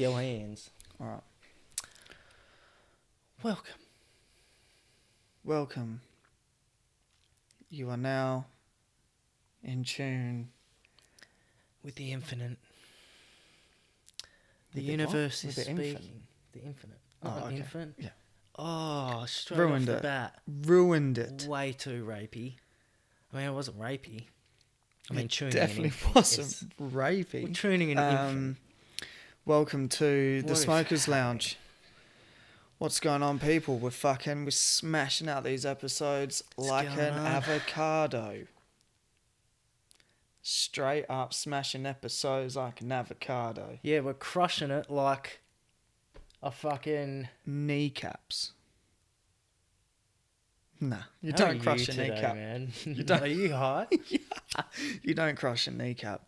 your hands. All right. Welcome. You are now in tune With the infinite. The With the universe what? is With the speaking. infinite? The infinite. Oh, Not okay. infant. Yeah. Oh, straight Ruined off it. the bat. Ruined it. Way too rapey. I mean, it wasn't rapey. I mean, It tuning definitely in infant wasn't is- rapey. Well, tuning in infant. Welcome to the What if- Smokers Lounge. What's going on, people? We're smashing out these episodes like going an on? avocado. Straight up smashing episodes like an avocado. Yeah, we're crushing it like a fucking... Kneecaps. Nah, you How don't are crush you a today, kneecap. man? You don't- Are you high? You don't crush a kneecap.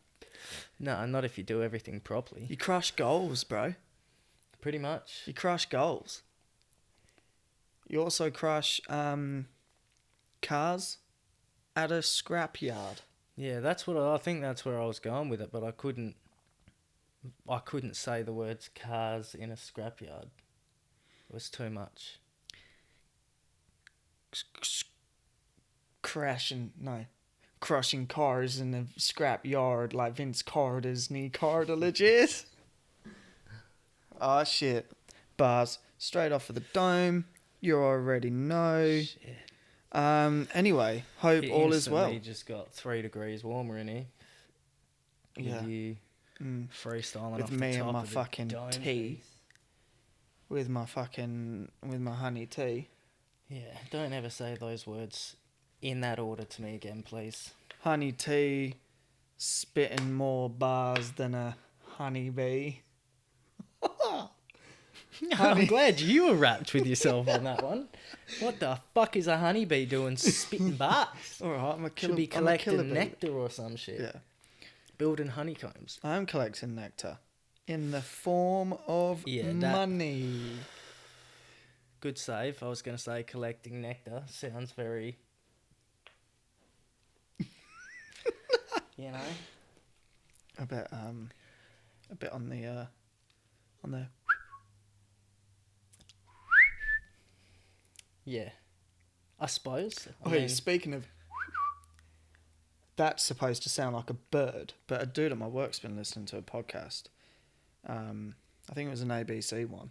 No, not if you do everything properly. You crush goals, bro. Pretty much. You crush goals. You also crush cars at a scrapyard. Yeah, that's what I think. That's where I was going with it, but I couldn't say the words cars in a scrapyard. It was too much. Crushing cars in a scrapyard like Vince Carter's knee cartilages. Oh shit. Bars straight off of the dome. You already know. Shit. Anyway, hope It all is well. instantly just got 3 degrees warmer in here. With Yeah. you freestyling With off me the and top my of the fucking dome tea. piece. With my honey tea. Yeah, don't ever say those words in that order to me again, please. Honey tea, spitting more bars than a honeybee. I'm glad you were wrapped with yourself on that one. What the fuck is a honeybee doing spitting bars? Alright, Should be collecting nectar or some shit. Yeah. Building honeycombs. I am collecting nectar. In the form of money. Good save. I was going to say collecting nectar. Sounds very... you know? A bit on the Yeah. I suppose. I Okay, mean, speaking of, that's supposed to sound like a bird, but a dude at my work's been listening to a podcast. I think it was an ABC one.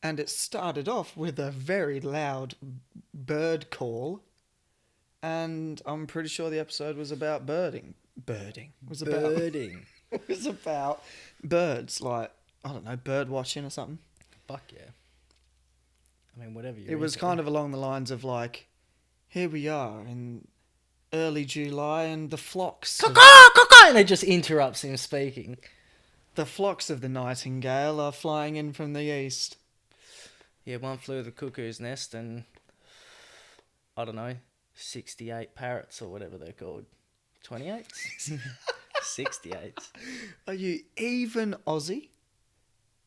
And it started off with a very loud bird call. And I'm pretty sure the episode was about birding. It was about birds, like, I don't know, bird watching or something. Fuck yeah. I mean, whatever you're It was into. kind of along the lines of like, here we are in early July and the flocks. And it just interrupts him speaking. The flocks of the nightingale are flying in from the east. Yeah, one flew the cuckoo's nest and, I don't know, 68 parrots or whatever they're called. 28? 68. Are you even Aussie?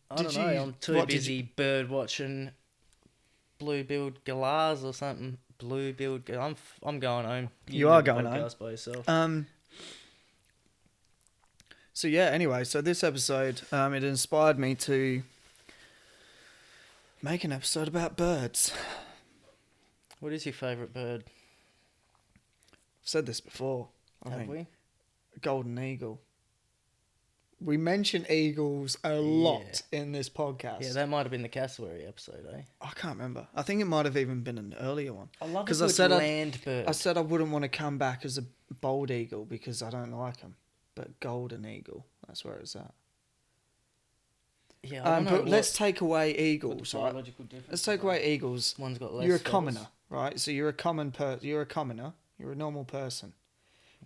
I don't know, I'm too busy bird watching blue-billed galahs or something. Blue-billed... I'm going home. You are going home. By yourself. So yeah, anyway, so this episode, it inspired me to make an episode about birds. What is your favourite bird? I've said this before. Have we? Golden eagle. We mention eagles a lot in this podcast. Yeah, that might have been the cassowary episode, eh? I can't remember. I think it might have even been an earlier one. I love a Because good land bird. I said I wouldn't want to come back as a bald eagle because I don't like them. But golden eagle, that's where it's at. Yeah, I don't know but let's take away eagles, right? biological difference. Let's take away eagles. One's got less You're a feathers. commoner, right? So you're a commoner. You're a normal person.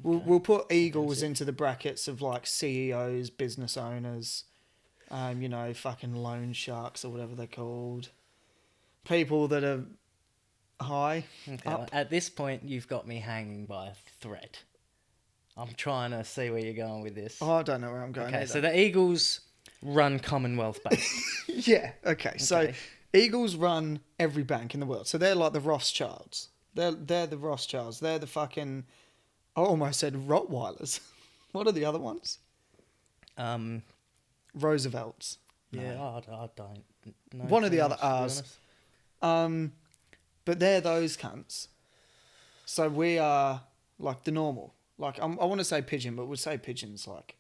We'll put eagles into the brackets of like CEOs, business owners, fucking loan sharks or whatever they're called. People that are high. Okay, Up. at this point, you've got me hanging by a thread. I'm trying to see where you're going with this. Oh, I don't know where I'm going. Okay, either. so the Eagles run Commonwealth Bank. Yeah, okay. So eagles run every bank in the world. So they're like the Rothschilds. They're the Rothschilds. They're the fucking... I almost said Rottweilers. What are the other ones? Roosevelt's. No. Yeah, I don't know. One of too the other much, to be R's. honest. But they're those cunts. So we are like the normal. Like I want to say pigeon, but we'll say pigeon's like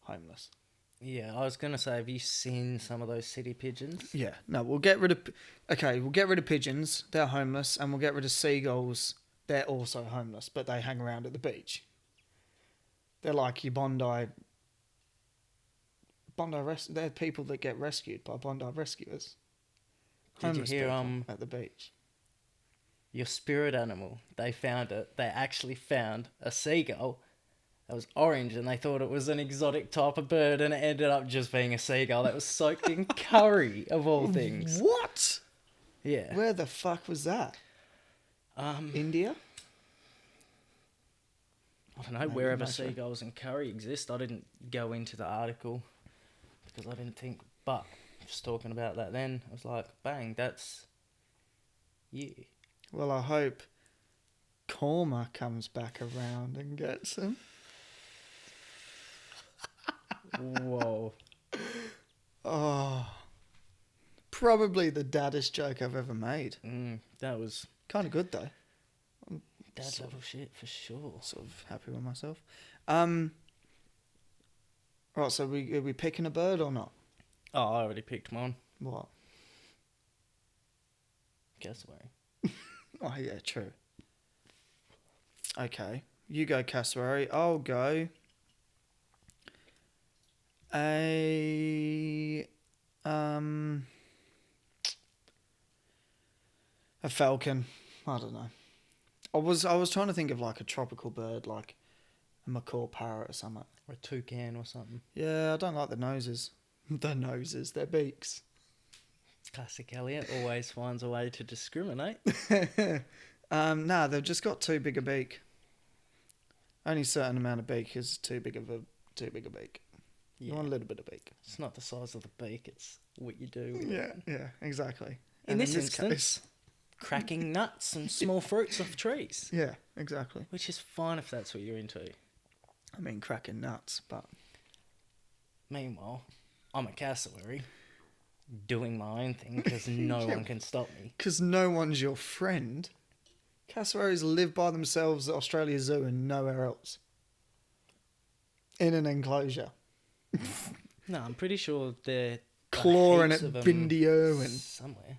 homeless. Yeah, I was gonna say, have you seen some of those city pigeons? Yeah. No, we'll get rid of. Okay, we'll get rid of pigeons. They're homeless, and we'll get rid of seagulls. They're also homeless, but they hang around at the beach. They're like your Bondi. They're people that get rescued by Bondi rescuers. Did you hear people at the beach? Your spirit animal? They found it. They actually found a seagull that was orange, and they thought it was an exotic type of bird, and it ended up just being a seagull that was soaked in curry of all things. What? Yeah. Where the fuck was that? India? I don't know, Maybe wherever mostly. seagulls and curry exist. I didn't go into the article because I didn't think, but just talking about that then, I was like, bang, that's you. Well, I hope Korma comes back around and gets him. Whoa. Oh. Probably the daddest joke I've ever made. That was Kind of good, though. dad Sort level shit for sure. Sort of happy with myself. Right, so are we picking a bird or not? Oh, I already picked mine. What? Cassowary. Oh, yeah, true. Okay, you go cassowary. I'll go a falcon. I don't know. I was trying to think of like a tropical bird, like a macaw parrot or something. Or a toucan or something. Yeah, I don't like the noses. The noses, their beaks. Classic Elliot always finds a way to discriminate. Nah, they've just got too big a beak. Only a certain amount of beak is too big a beak. You Yeah. want a little bit of beak. It's not the size of the beak, it's what you do with Yeah, it. yeah, exactly. In And this instance, cracking nuts and small fruits off trees. yeah, exactly. Which is fine if that's what you're into. I mean, cracking nuts, but Meanwhile, I'm a cassowary, doing my own thing because no one can stop me. because no one's your friend. Cassowaries live by themselves at Australia Zoo and nowhere else. In an enclosure. No, I'm pretty sure they're Clawing heaps at of 'em Bindio and... somewhere.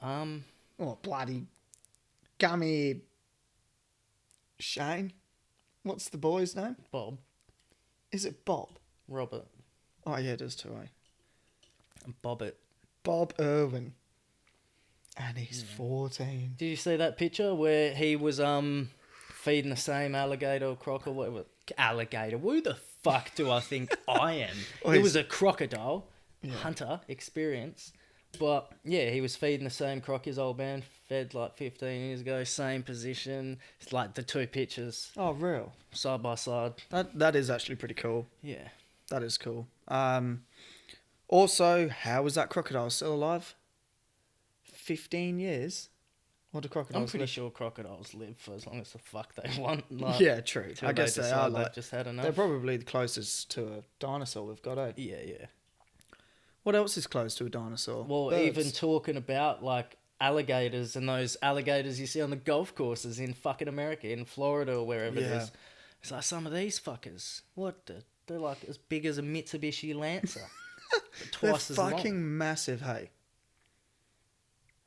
Oh, bloody gummy... Shane? What's the boy's name? Bob, Is it Bob? Robert, Oh, yeah, it is too, eh? and Bobbit. Bob Irwin. And he's 14. Did you see that picture where he was feeding the same alligator or croc or whatever? Alligator. Who the fuck do I think I am? Oh, It he's- was a crocodile Yeah. hunter experience. But yeah, he was feeding the same croc his old man fed like 15 years ago. Same position. It's like the two pictures Oh, real? side by side. That is actually pretty cool. Yeah. That is cool. Also, how is that crocodile still alive? 15 years? What do crocodiles I'm pretty live? sure crocodiles live for as long as the fuck they want. Like, Yeah, true. till I guess they are decide like... they've just had enough. They're probably the closest to a dinosaur we've got, eh? Yeah, yeah. What else is close to a dinosaur? Well, Birds. even talking about like alligators and those alligators you see on the golf courses in fucking America, in Florida or wherever it Yeah. is. It's like some of these fuckers. What the? They're like as big as a Mitsubishi Lancer. They're Twice as long. fucking massive, hey.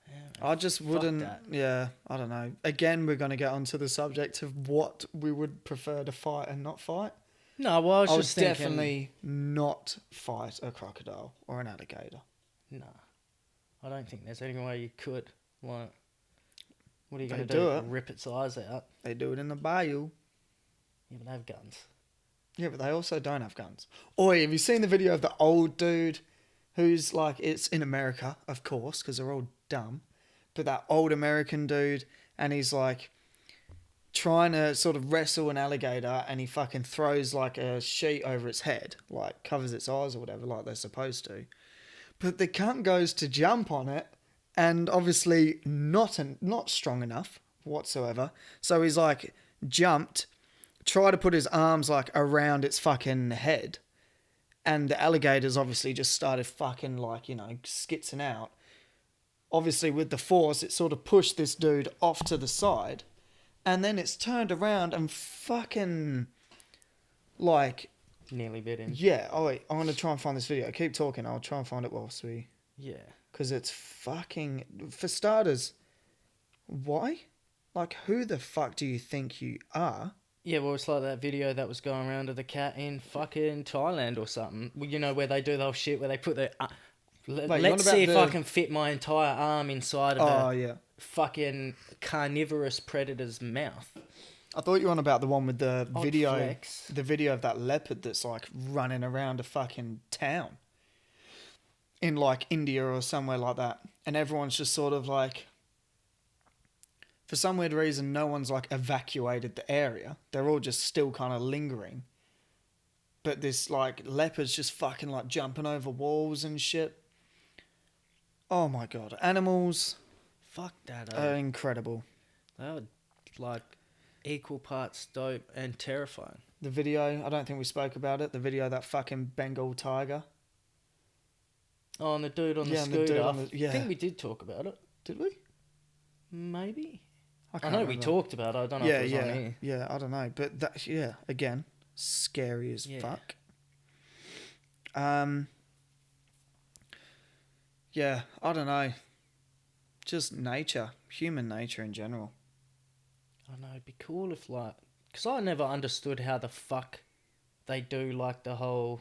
Yeah, I just wouldn't... that. Yeah, I don't know. Again, we're going to get onto the subject of what we would prefer to fight and not fight. no, well, I was I would just thinking, definitely not fight a crocodile or an alligator. No, I don't think there's any way you could. Like, what are you They going to do do? it. Rip its eyes out? They do it in the bayou. Yeah, but they have guns. Yeah, but they also don't have guns. Oi, have you seen the video of the old dude who's like, it's in America, of course, because they're all dumb, but that old American dude, and he's like trying to sort of wrestle an alligator, and he fucking throws like a sheet over its head, like covers its eyes or whatever, like they're supposed to. But the cunt goes to jump on it, and obviously not strong enough whatsoever. So he's like jumped, try to put his arms like around its fucking head. And the alligators obviously just started fucking like, skitzing out. Obviously with the force, it sort of pushed this dude off to the side. And then it's turned around and fucking like... Nearly bit him. Yeah, oh wait, I'm going to try and find this video. Keep talking, I'll try and find it whilst we... Yeah. Because it's fucking... For starters, why? Like, who the fuck do you think you are? Yeah, well, it's like that video that was going around of the cat in fucking Thailand or something. Well, you know, where they do the whole shit where they put their... let's see if I can fit my entire arm inside of a fucking carnivorous predator's mouth. I thought you were on about the one with the Odd video... flex. The video of that leopard that's, like, running around a fucking town. In, like, India or somewhere like that. And everyone's just sort of, like... For some weird reason, no one's, like, evacuated the area. They're all just still kind of lingering. But this, like, leopard's just fucking, like, jumping over walls and shit. Oh, my God. Animals Fuck that. are incredible. They were, like, equal parts dope and terrifying. The video, I don't think we spoke about it. The video of that fucking Bengal tiger. Oh, and the dude on the and scooter. yeah. I think we did talk about it. Did we? Maybe. I know remember. we talked about it. I don't know if it was on here. Yeah, I don't know. But that, again, scary as fuck. Yeah, I don't know. Just nature, human nature in general. I know, it'd be cool if, like... Because I never understood how the fuck they do, like, the whole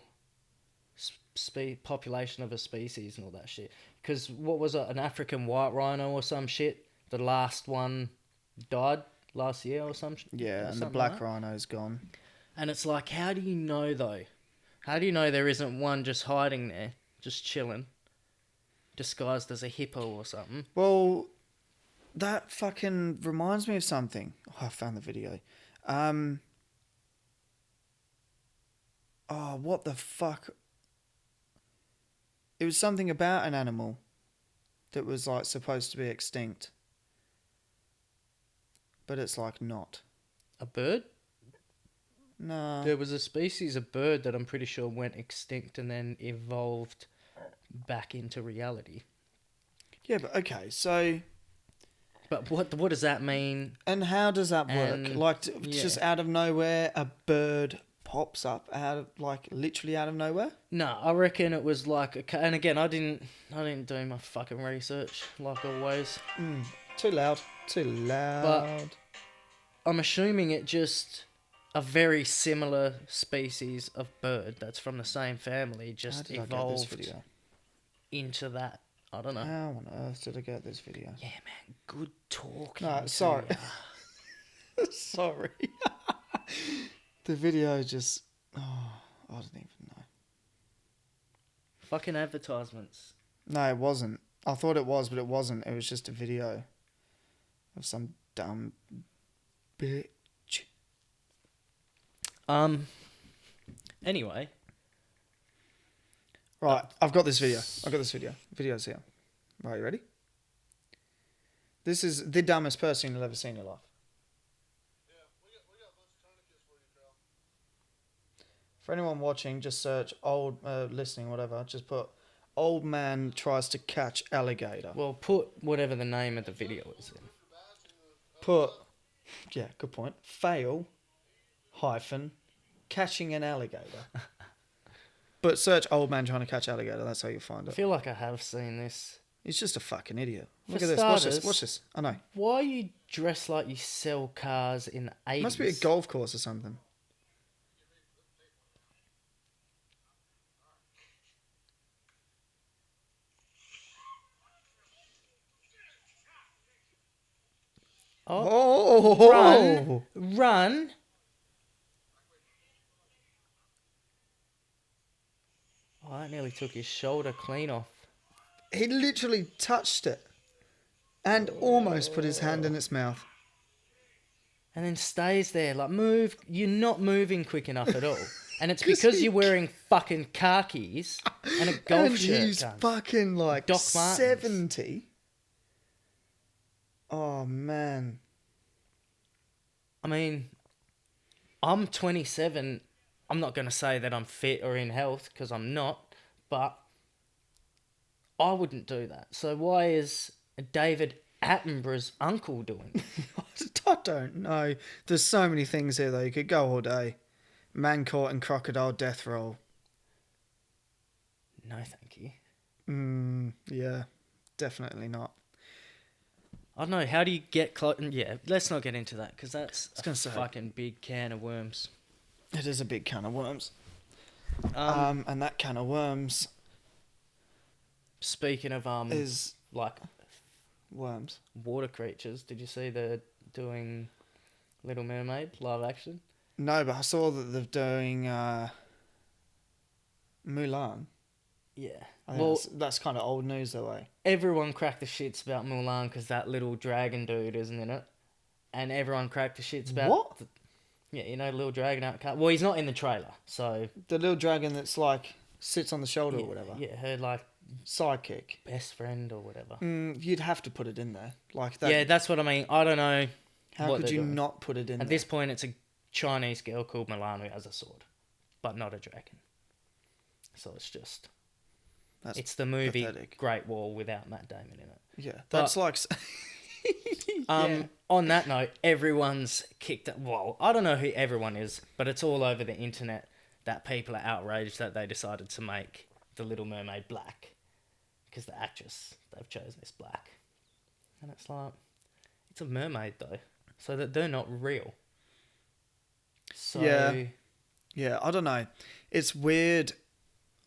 population of a species and all that shit. Because, what was it, an African white rhino or some shit? The last one died last year or some shit? Yeah, and the black rhino's gone. And it's like, how do you know, though? How do you know there isn't one just hiding there, just chilling, disguised as a hippo or something? Well, that fucking reminds me of something. Oh, I found the video. Oh, what the fuck? It was something about an animal that was, like, supposed to be extinct. But it's, like, not. A bird? No. There was a species of bird that I'm pretty sure went extinct and then evolved back into reality. Yeah, but okay, so... But what does that mean? And how does that work? And, Like, just out of nowhere, a bird pops up literally out of nowhere? No, I reckon it was like... And again, I didn't do my fucking research, like always. Too loud. But I'm assuming it just... A very similar species of bird that's from the same family just evolved into that. I don't know. How on earth did I get this video? Yeah, man. Good talking. No, sorry. Sorry. The video just... Oh, I don't even know. Fucking advertisements. No, it wasn't. I thought it was, but it wasn't. It was just a video of some dumb bitch. Anyway. Right, I've got this video. Video's here. Right, you ready? This is the dumbest person you'll ever see in your life. Yeah, we got a bunch of tourniquets for you, Cal. For anyone watching, just search listening, whatever. Just put old man tries to catch alligator. Well, put whatever the name of the video is in. Yeah, good point. Fail, catching an alligator. But search old man trying to catch alligator. That's how you'll find I it. feel like I have seen this. He's just a fucking idiot. For Look at this. starters, Watch this. I know. Why are you dressed like you sell cars in the 80s? Must be a golf course or something. Oh, run. Oh, that nearly took his shoulder clean off. He literally touched it and almost put his hand in its mouth. And then stays there, like, move. You're not moving quick enough at all. And it's because you're wearing fucking khakis and a golf and shirt. He's fucking like Doc Martens. 70. Oh, man. I mean, I'm 27. I'm not going to say that I'm fit or in health because I'm not, but I wouldn't do that. So why is David Attenborough's uncle doing it? I don't know. There's so many things here though. You could go all day. Man caught in crocodile death roll. No, thank you. Yeah, definitely not. I don't know. How do you get close? Yeah, let's not get into that because that's gonna say. fucking big can of worms. It is a big can of worms. And that can of worms Speaking of is like worms. water creatures, did you see they're doing Little Mermaid live action? No, but I saw that they're doing Mulan. Yeah. I think Well, that's kind of old news though, eh? everyone cracked the shits about Mulan because that little dragon dude isn't in it, and everyone cracked the shits about What? Yeah, you know, little dragon out. Well, he's not in the trailer, so The little dragon that's like sits on the shoulder yeah, or whatever. Yeah, her like Sidekick. best friend or whatever. You'd have to put it in there. Like that. Yeah, that's what I mean. I don't know. How what could they're you doing. not put it in At there? this point, it's a Chinese girl called Mulan who has a sword, but not a dragon. So it's just. That's It's the movie pathetic. Great Wall without Matt Damon in it. Yeah, But- that's like. Yeah. On that note, everyone's kicked it. Well, I don't know who everyone is, but it's all over the internet that people are outraged that they decided to make The Little Mermaid black. Because the actress they've chosen is black. And it's like, it's a mermaid though. So that they're not real. So, Yeah, I don't know. It's weird.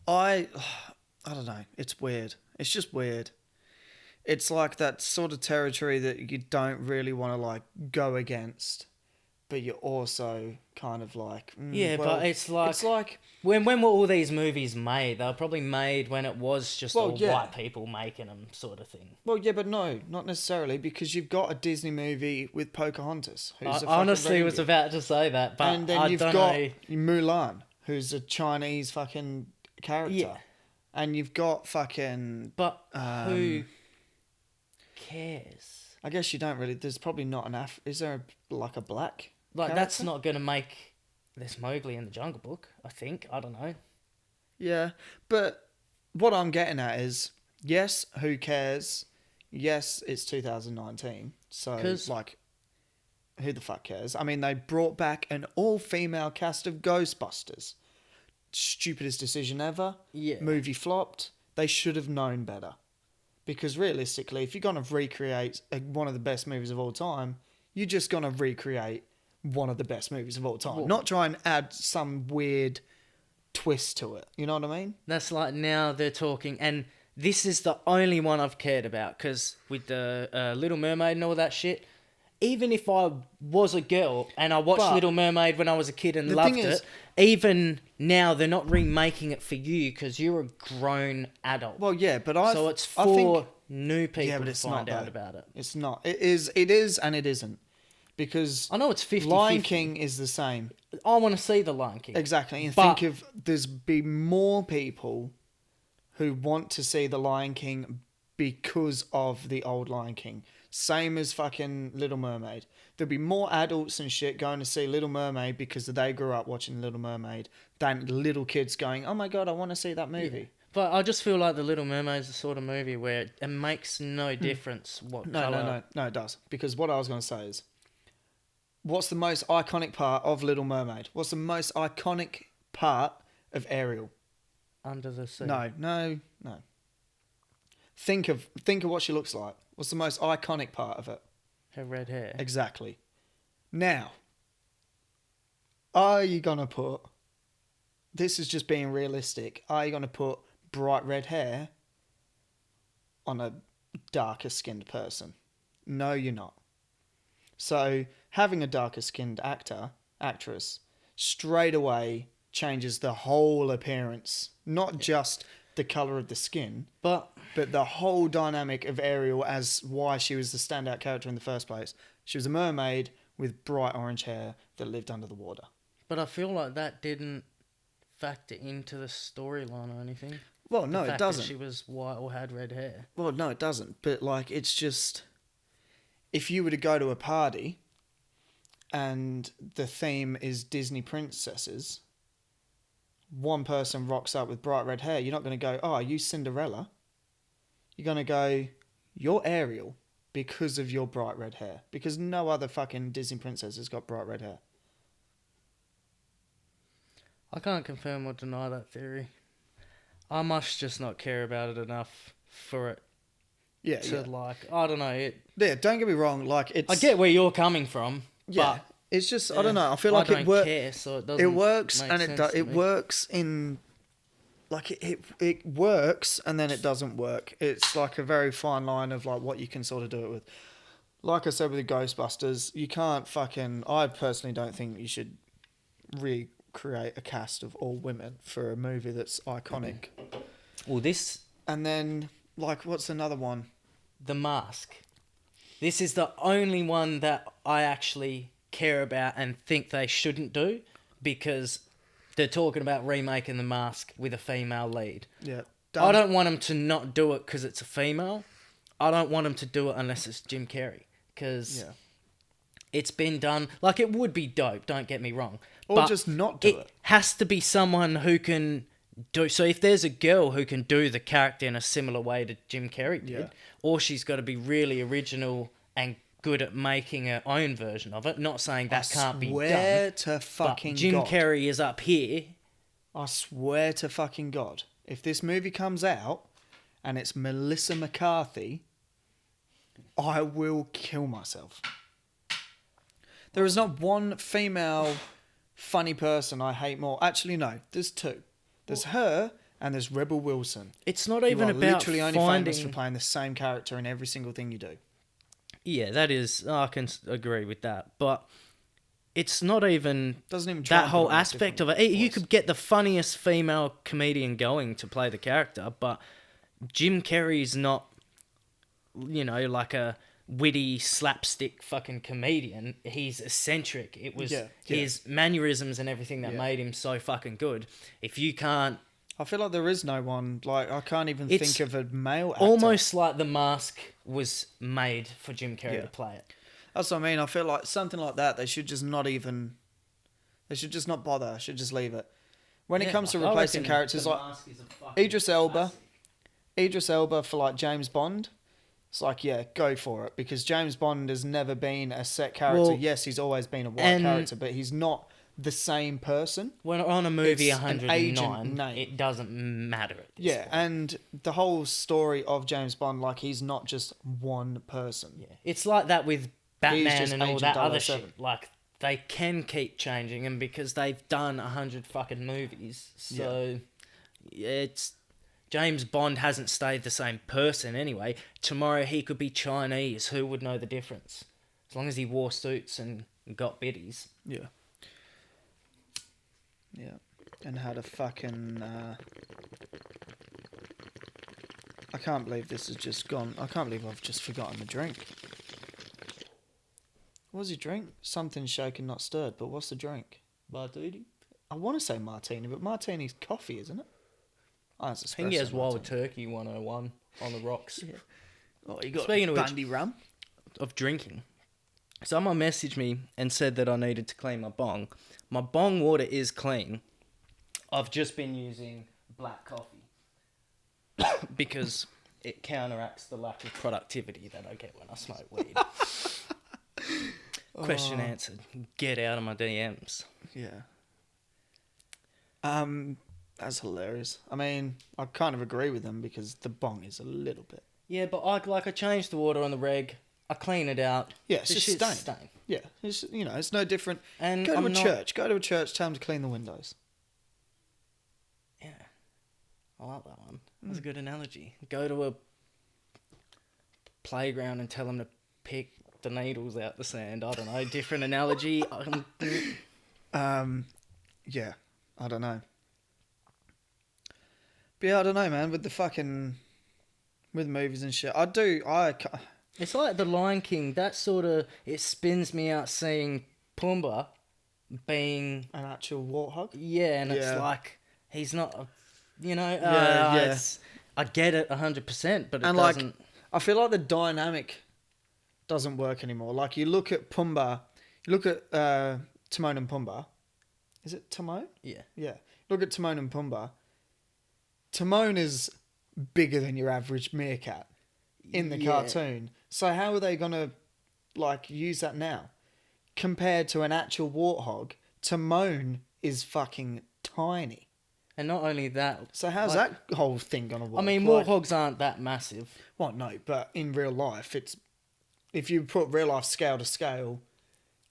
I don't know. It's weird. It's just weird. It's like that sort of territory that you don't really want to like go against, but you're also kind of like yeah, well, but it's like when when were all these movies made? They were probably made when it was just Well, all yeah. white people making them, sort of thing. well, yeah, but no, not necessarily because you've got a Disney movie with Pocahontas, who's I a fucking honestly was reindeer. about to say that, but and then I you've don't got know. Mulan, who's a Chinese fucking character, Yeah. and you've got fucking. But who cares? I guess you don't really. There's probably not an Is there like a black? Like, that's character? not going to make this Mowgli in the Jungle Book, I think. I don't know. Yeah, but what I'm getting at is, yes, who cares? Yes, it's 2019, so 'Cause- like, who the fuck cares? I mean, they brought back an all-female cast of Ghostbusters. Stupidest decision ever. Yeah. Movie flopped. They should have known better. Because realistically, if you're going to recreate one of the best movies of all time, you're just going to recreate one of the best movies of all time. Well- Not try and add some weird twist to it. You know what I mean? That's like now they're talking, and this is the only one I've cared about, because with the Little Mermaid and all that shit, even if I was a girl and I watched But Little Mermaid when I was a kid and the loved thing is- it, even now they're not remaking it for you because you're a grown adult. Well, yeah, but so it's I for think new people yeah, but to it's find not, out though. about it. It's not. It is, and it isn't. Because I know it's 50-50. Lion King is the same. I want to see the Lion King. Exactly. And But- think of there's be more people who want to see the Lion King because of the old Lion King. Same as fucking Little Mermaid. There'll be more adults and shit going to see Little Mermaid because they grew up watching Little Mermaid than little kids going, oh my god, I want to see that movie. But I just feel like The Little Mermaid's the sort of movie where it makes no difference what No, colour. no, it does. Because what I was going to say is, what's the most iconic part of Little Mermaid? What's the most iconic part of Ariel? Under the sea. No. Think of what she looks like. What's the most iconic part of it? Her red hair. Exactly. Now, are you gonna put? This is just being realistic. Are you gonna put bright red hair on a darker skinned person? No, you're not. So having a darker skinned actress, straight away changes the whole appearance, not just the color of the skin, But but the whole dynamic of Ariel as why she was the standout character in the first place. She was a mermaid with bright orange hair that lived under the water. I feel like that didn't factor into the storyline or anything. Well, no, The it fact that doesn't. She was white or had red hair. Well, no, it doesn't. But like, it's just if you were to go to a party and the theme is Disney princesses, one person rocks up with bright red hair, you're not going to go, oh, are you Cinderella? You're going to go, you're Ariel because of your bright red hair. Because no other fucking Disney princess has got bright red hair. I can't confirm or deny that theory. I must just not care about it enough for it to like. I don't know. Don't get me wrong. Like I get where you're coming from. Yeah, but it's just I don't know. I feel like I don't it works. care, so it doesn't. It works make and sense to it me. works in. Like it works and then it doesn't work. It's like a very fine line of like what you can sort of do it with. Like I said with the Ghostbusters, you can't fucking. I personally don't think you should recreate a cast of all women for a movie that's iconic. Well, this. And then like, what's another one? The Mask. This is the only one that I actually care about and think they shouldn't do because they're talking about remaking The Mask with a female lead. Yeah. I don't want them to not do it because it's a female. I don't want them to do it unless it's Jim Carrey because it's been done. Like, it would be dope, don't get me wrong. Or but just not do it. It has to be someone who can do... So if there's a girl who can do the character in a similar way to Jim Carrey did, or she's got to be really original and good at making her own version of it. Not saying that can't be done. Swear to fucking Jim God. Carrey is up here. I swear to fucking God. If this movie comes out and it's Melissa McCarthy, I will kill myself. There is not one female funny person I hate more. Actually, no. There's two. There's her and there's Rebel Wilson. It's not even You are about literally only finding... famous for playing the same character in every single thing you do. Yeah, that is... I can agree with that. But it's not even... Doesn't even try that and whole put on a aspect of different it. You voice. could get the funniest female comedian going to play the character, but Jim Carrey's not, you know, like a witty slapstick fucking comedian. He's eccentric. It was his mannerisms and everything that made him so fucking good. If you can't... I feel like there is no one, like, I can't even It's think of a male actor. almost like The Mask was made for Jim Carrey to play it. That's what I mean. I feel like something like that, they should just not bother. Should just leave it. When it comes to I replacing reckon characters The like Mask is a fucking Idris Elba for like James Bond, it's like, yeah, go for it. Because James Bond has never been a set character. Well, yes, he's always been a white and- character, but he's not the same person. When on a movie It's an 109, agent name. it doesn't matter at this Yeah, point. and the whole story of James Bond, like, he's not just one person. Yeah. It's like that with Batman just and all Agent that other 007. shit. Like, they can keep changing them because they've done 100 fucking movies. So, it's... James Bond hasn't stayed the same person anyway. Tomorrow he could be Chinese. Who would know the difference? As long as he wore suits and got biddies. Yeah. Yeah. And had a fucking... I can't believe this has just gone... I can't believe I've just forgotten the drink. What was your drink? Something shaken, not stirred, but what's the drink? Martini? I want to say martini, but martini's coffee, isn't it? Oh, it's I think he has espresso Wild martini. Turkey 101 on the rocks. Oh, you got Speaking of which- Bundy rum? Of drinking. Someone messaged me and said that I needed to clean my bong. My bong water is clean. I've just been using black coffee because it counteracts the lack of productivity that I get when I smoke weed. Question answered. Get out of my DMs. Yeah. That's hilarious. I mean, I kind of agree with them because the bong is a little bit... Yeah, but I changed the water on the reg. I clean it out. Yeah, it's The just shit's stained. Yeah, it's, you know, it's no different. And Go to I'm a not- church. Go to a church, tell them to clean the windows. Yeah. I like that one. That's a good analogy. Go to a playground and tell them to pick the needles out the sand. I don't know. Different analogy. Yeah, I don't know. But yeah, I don't know, man. With the fucking... With movies and shit. It's like The Lion King. That sort of... It spins me out seeing Pumbaa being... An actual warthog? Yeah, and it's Yeah. like... He's not... You know? Yeah. It's, I get it 100%, but it And like, doesn't... I feel like the dynamic doesn't work anymore. Like, you look at Pumbaa, Look at Timon and Pumbaa. Is it Timon? Yeah. Yeah. Look at Timon and Pumbaa. Timon is bigger than your average meerkat in the Yeah. cartoon. So how are they gonna like use that now? Compared to an actual warthog, Timon is fucking tiny. And not only that. So how's like, that whole thing gonna work? I mean, Like, warthogs aren't that massive. well, no, but in real life, it's if you put real life scale to scale,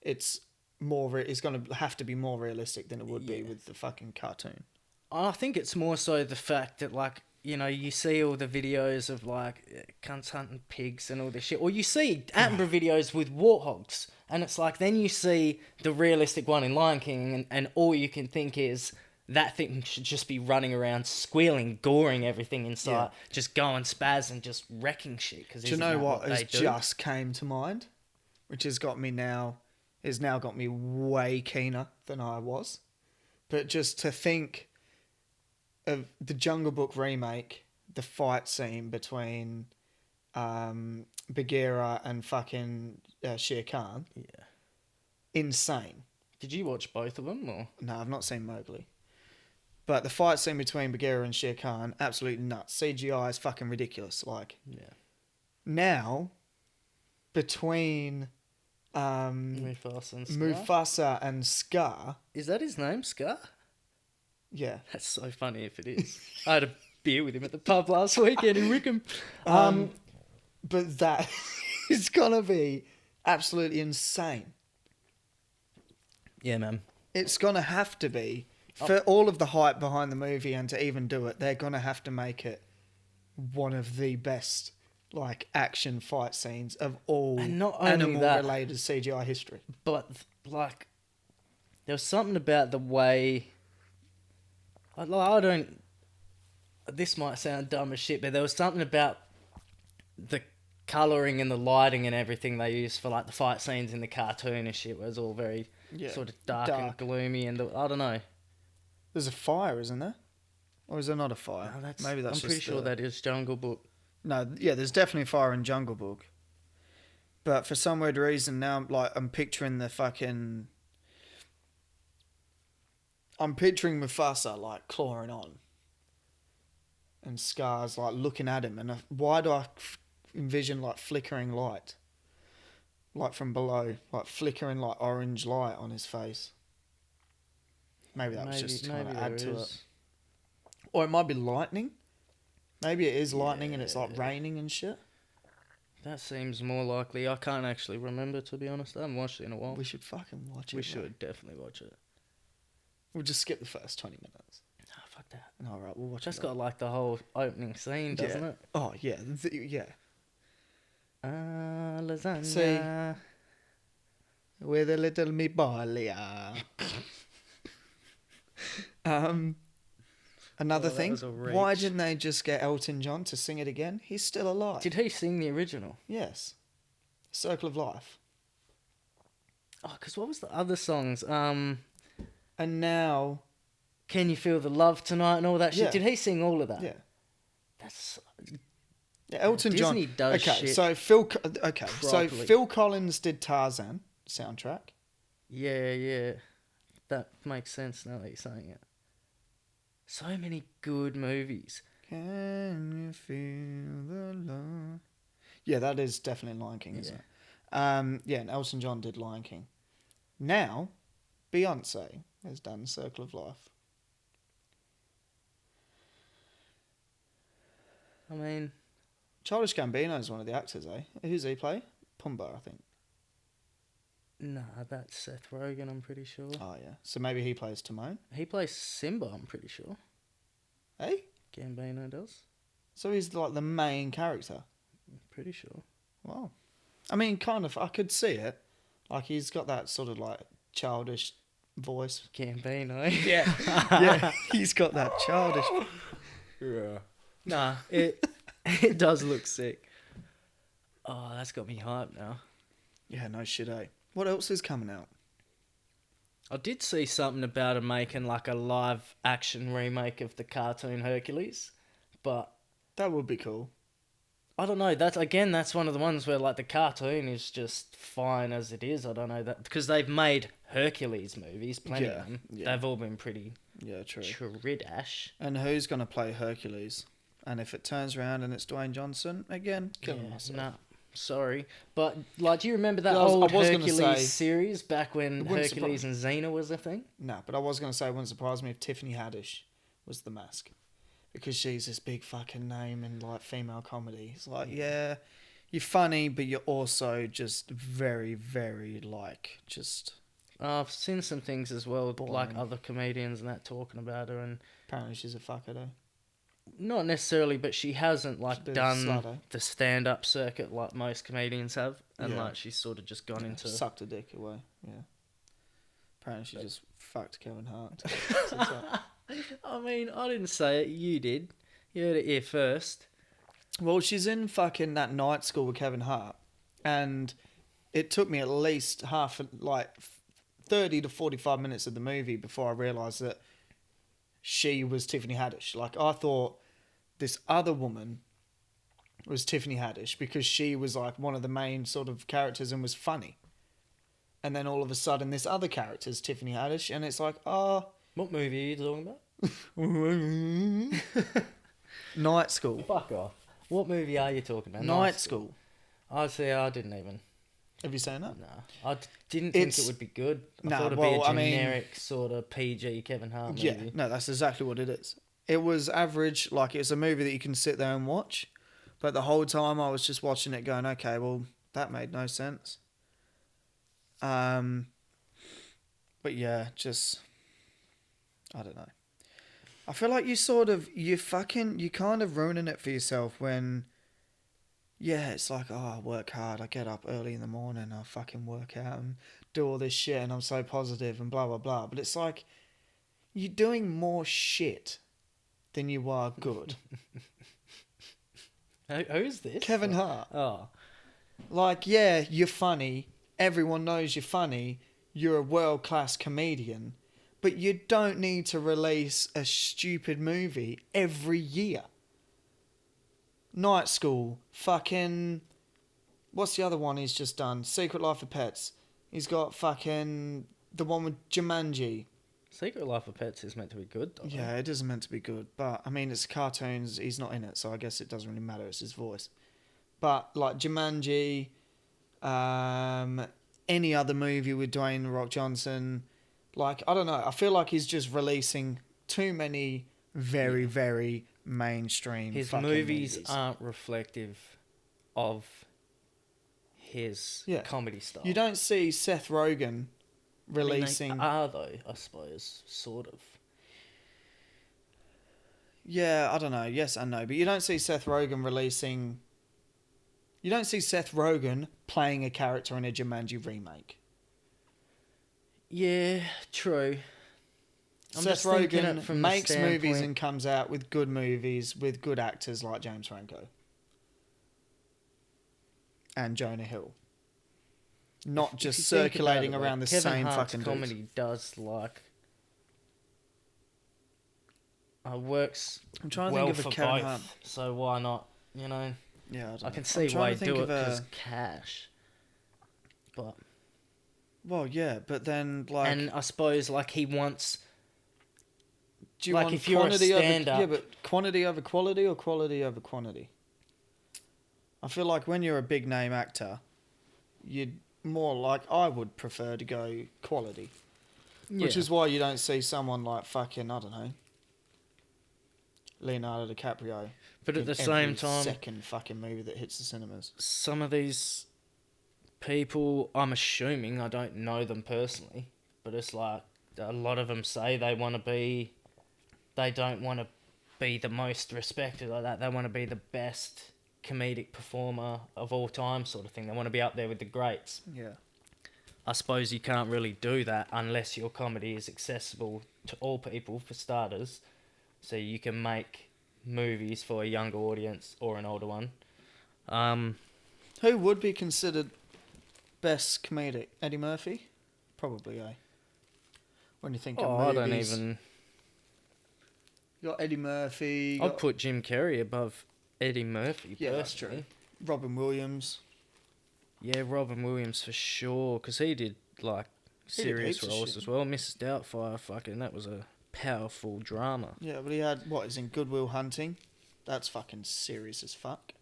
it's more. It's gonna have to be more realistic than it would be with the fucking cartoon. I think it's more so the fact that, like, you know, you see all the videos of, like, cunts hunting pigs and all this shit. Or you see Attenborough videos with warthogs. And it's like, then you see the realistic one in Lion King, and all you can think is that thing should just be running around, squealing, goring everything in sight, just going spaz and just wrecking shit. Cause Do you know what has they do? just came to mind? Which has got me now, has now got me way keener than I was. But just to think of the Jungle Book remake, the fight scene between Bagheera and fucking Shere Khan. Yeah. Insane. Did you watch both of them? Or? No, I've not seen Mowgli. But the fight scene between Bagheera and Shere Khan, absolutely nuts. CGI is fucking ridiculous. Like, Yeah. now, between Mufasa and Scar? Mufasa and Scar, Is that his name, Scar? yeah. That's so funny if it is. I had a beer with him at the pub last weekend in Wickham. But that is gonna be absolutely insane. Yeah, man. It's gonna have to be for all of the hype behind the movie, and to even do it, they're gonna have to make it one of the best like action fight scenes of all And not only animal that- related CGI history. But, like, there was something about the way... I don't... This might sound dumb as shit, but there was something about the colouring and the lighting and everything they used for, like, the fight scenes in the cartoon and shit was all very sort of dark and gloomy, and I don't know. There's a fire, isn't there? Or is there not a fire? No, Maybe that's I'm pretty sure that is Jungle Book. No, yeah, there's definitely fire in Jungle Book. But for some weird reason now, I'm picturing the fucking... I'm picturing Mufasa, like, clawing on. And Scar's, like, looking at him. And why do I envision, like, flickering light? Like, from below. Like, flickering, like, orange light on his face. Maybe that was just to kind of add to it. Or it might be lightning. Maybe it is lightning and it's, like, raining and shit. That seems more likely. I can't actually remember, to be honest. I haven't watched it in a while. We should fucking watch it. We should definitely watch it. We'll just skip the first 20 minutes. Oh, fuck that. All right, we'll watch That's it. got like the whole opening scene, doesn't it? Oh, yeah. Yeah. Lasagna. See? With a little meatball, Another Oh, that thing, was a why reach. didn't they just get Elton John to sing it again? He's still alive. Did he sing the original? Yes. Circle of Life. Oh, because what was the other songs? And now... Can You Feel the Love Tonight and all that shit? Yeah. Did he sing all of that? Yeah. That's... Yeah, Elton Disney John. does okay, shit so properly. Phil Collins did Tarzan soundtrack. Yeah. That makes sense now that you're saying it. So many good movies. Can you feel the love? Yeah, that is definitely Lion King, isn't it? Yeah, and Elton John did Lion King. Now, Beyonce has done Circle of Life. I mean... Childish Gambino is one of the actors, eh? Who's he play? Pumbaa, I think. Nah, that's Seth Rogen, I'm pretty sure. Oh, yeah. So maybe he plays Timon? He plays Simba, I'm pretty sure. Eh? Gambino does. So he's like the main character? I'm pretty sure. Wow. I mean, kind of, I could see it. Like, he's got that sort of like childish voice. Gambino. Yeah. Yeah, he's got that childish... Yeah. Nah, it does look sick. Oh, that's got me hyped now. Yeah, no shit, eh? What else is coming out? I did see something about him making like a live action remake of the cartoon Hercules, but That would be cool. I don't know. That's one of the ones where like the cartoon is just fine as it is. I don't know that because they've made Hercules movies, plenty of them. Yeah. They've all been pretty Yeah, true. Tridash. And who's going to play Hercules? And if it turns around and it's Dwayne Johnson, again, killing myself. Nah, sorry. But, like, do you remember that Yeah, I was gonna Hercules say- series back when It wouldn't Hercules and Xena was a thing? No, but I was going to say it wouldn't surprise me if Tiffany Haddish was the Mask. Because she's this big fucking name in, like, female comedy. It's like, yeah, you're funny, but you're also just very, very, like, just... I've seen some things as well, like Boring. other comedians and that talking about her, and Apparently she's a fucker, though. not necessarily, but she hasn't, like, She's a bit done of a slut, eh? the stand-up circuit like most comedians have, and, Yeah. like, she's sort of just gone into... Sucked a dick away, yeah. Apparently she just fucked Kevin Hart. So it's like- I mean, I didn't say it, you did. You heard it here first. Well, she's in fucking that night school with Kevin Hart, and it took me at least 30 to 45 minutes of the movie before I realised that she was Tiffany Haddish. Like, I thought this other woman was Tiffany Haddish because she was like one of the main sort of characters and was funny. And then all of a sudden this other character's Tiffany Haddish, and it's like, oh... What movie are you talking about? Night School. Fuck off. What movie are you talking about? Night School. I see. I didn't even. Have you seen that? No, didn't think It's- it would be good. I Nah, thought it'd well, be a I mean- generic sort of PG Kevin Hart movie. Yeah, no, that's exactly what it is. It was average, like it's a movie that you can sit there and watch, but the whole time I was just watching it going, okay, well, that made no sense. But yeah, just, I don't know. I feel like you kind of ruining it for yourself when, yeah, it's like, oh, I work hard, I get up early in the morning, I fucking work out and do all this shit and I'm so positive and blah, blah, blah. But it's like, you're doing more shit than you are good. Who's this? Kevin Hart. Oh, Like, yeah, you're funny. Everyone knows you're funny. You're a world-class comedian. But you don't need to release a stupid movie every year. Night School. Fucking... What's the other one he's just done? Secret Life of Pets. He's got fucking... The one with Jumanji. Secret Life of Pets is meant to be good, though. Yeah, it isn't meant to be good, but I mean, it's cartoons. He's not in it, so I guess it doesn't really matter. It's his voice. But like Jumanji, any other movie with Dwayne The Rock Johnson, like I don't know. I feel like he's just releasing too many very, very mainstream. His fucking movies aren't reflective of his Yeah. comedy style. You don't see Seth Rogen I mean, releasing. they are though, I suppose, sort of. Yeah, I don't know. Yes and no, but you don't see Seth Rogen releasing. You don't see Seth Rogen playing a character in a Jumanji remake. Yeah, true. I'm Seth just thinking it Rogen from the makes movies standpoint- and comes out with good movies with good actors like James Franco and Jonah Hill. Not If just you think about circulating it, like, around the Kevin same Hart's fucking comedy dudes. does like works I'm trying to well think of for a Kevin both. Hart. So why not? You know, Yeah, I can I'm see trying why to you think do it of a- because cash. But Well, yeah, but then like, and I suppose like he wants. do you like, want if you're a quantity over stand-up- yeah, but quantity over quality or quality over quantity? I feel like when you're a big name actor, you'd more like I would prefer to go quality. Which Yeah. is why you don't see someone like fucking, I don't know, Leonardo DiCaprio. But at in the same every time, second fucking movie that hits the cinemas. some of these people, I'm assuming, I don't know them personally, but it's like a lot of them say they don't want to be the most respected like that. They want to be the best comedic performer of all time sort of thing. They want to be up there with the greats. Yeah. I suppose you can't really do that unless your comedy is accessible to all people, for starters. So you can make movies for a younger audience or an older one. Who would be considered best comedic? Eddie Murphy? Probably, eh? When you think of I don't movies. even... You got Eddie Murphy. you I'd got- put Jim Carrey above Eddie Murphy, Yeah, that's true. personally. Robin Williams. Yeah, Robin Williams for sure, because he did, like, He did serious heaps of roles shit. as well. Mrs. Doubtfire, fucking, that was a powerful drama. Yeah, but he had, what, he's in Good Will Hunting. That's fucking serious as fuck.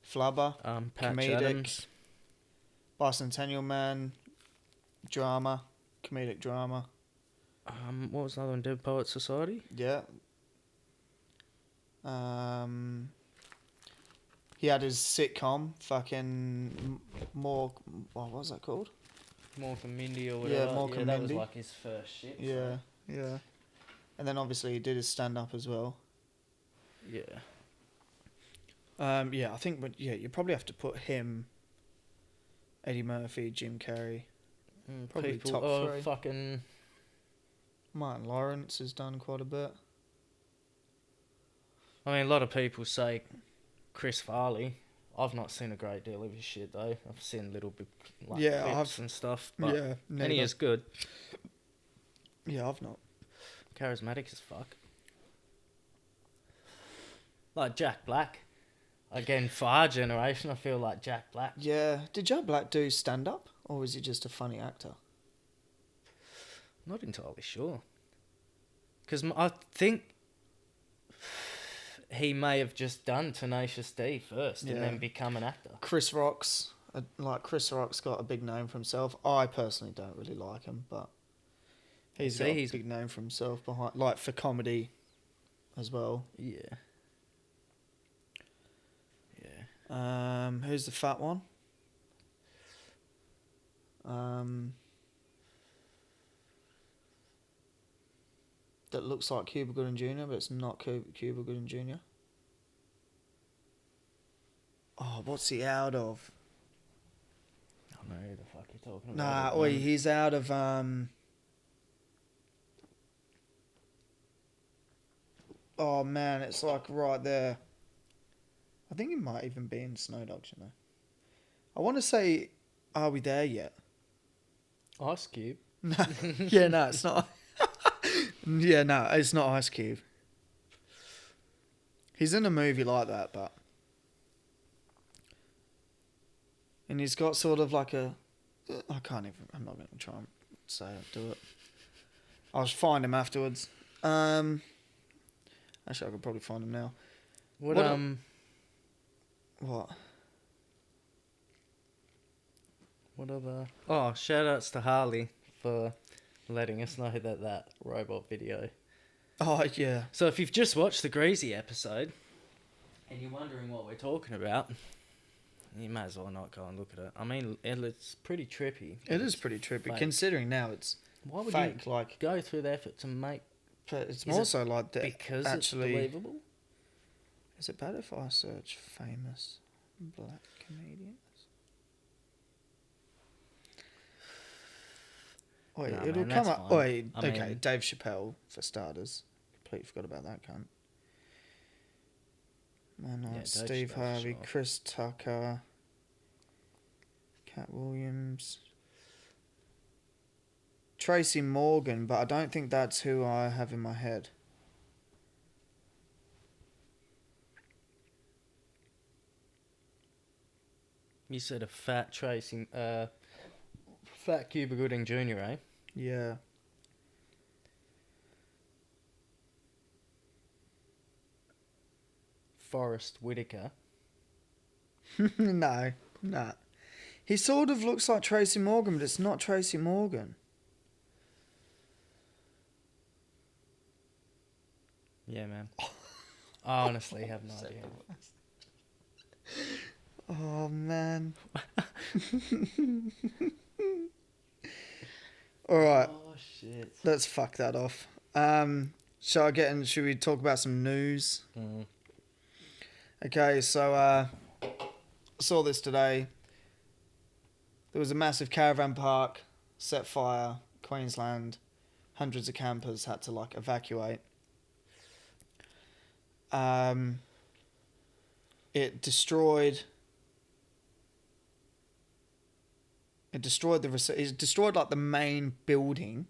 Flubber. Patch Comedic. Adams. Bicentennial Man. Drama. Comedic drama. What was the other one? Dead Poet Society? Yeah. He had his sitcom, fucking more. What was that called? Mork and Mindy or whatever. Yeah, Mork and that Mindy. was like his first shit. Yeah, yeah. And then obviously he did his stand up as well. Yeah. Yeah, I think, but yeah, you probably have to put him, Eddie Murphy, Jim Carrey, probably People, top three. fucking... Martin Lawrence has done quite a bit. I mean, a lot of people say Chris Farley. I've not seen a great deal of his shit, though. I've seen little bit, like, Yeah, clips and stuff. But, Yeah, and he is good. Yeah, I've not. Charismatic as fuck. Like Jack Black. Again, for our generation, I feel like Jack Black. Yeah, did Jack Black do stand up, or was he just a funny actor? Not entirely sure. Because I think he may have just done Tenacious D first and Yeah. then become an actor. Chris Rock's got a big name for himself. I personally don't really like him, but he's got a big name for himself behind, like for comedy, as well. Yeah. Yeah. Who's the fat one? That looks like Cuba Gooding Jr., but it's not Cuba Gooding Jr. Oh, what's he out of? I don't know who the fuck you're talking about. Nah, at the oi, moment. he's out of Oh man, it's like right there. I think he might even be in Snow Dogs, you know. I want to say, are we there yet? Ice Cube. No, yeah, no, it's not. Yeah, no, it's not Ice Cube. He's in a movie like that, but and he's got sort of like a. I can't even. I'm not going to try and say it. Do it. I'll just find him afterwards. Actually, I could probably find him now. What What? What other... Oh, shout outs to Harley for letting us know that robot video. Oh yeah. So if you've just watched the Greasy episode and you're wondering what we're talking about, you may as well not go and look at it. I mean, it's pretty trippy. It is pretty trippy, fake. considering now it's Why would fake. you Like, go through the effort to make... but it's Is more it so like that. Because actually, it's believable? is it bad if I search famous black comedians? Wait, Nah, it'll man, come that's up. fine. Wait, I okay, mean- Dave Chappelle for starters. Completely forgot about that cunt. Man, Yeah, Dave Steve Chappelle, Harvey, sure. Chris Tucker, Cat Williams, Tracy Morgan, but I don't think that's who I have in my head. You said a fat Tracy... fat Cuba Gooding Jr., eh? Yeah. Forrest Whitaker. No, nah. He sort of looks like Tracy Morgan, but it's not Tracy Morgan. Yeah, man. I honestly have no idea. Oh, man. Alright, Oh, shit. let's fuck that off. Should we talk about some news? Mm. Okay, so I saw this today. There was a massive caravan park, set fire, Queensland. Hundreds of campers had to like evacuate. It destroyed like the main building.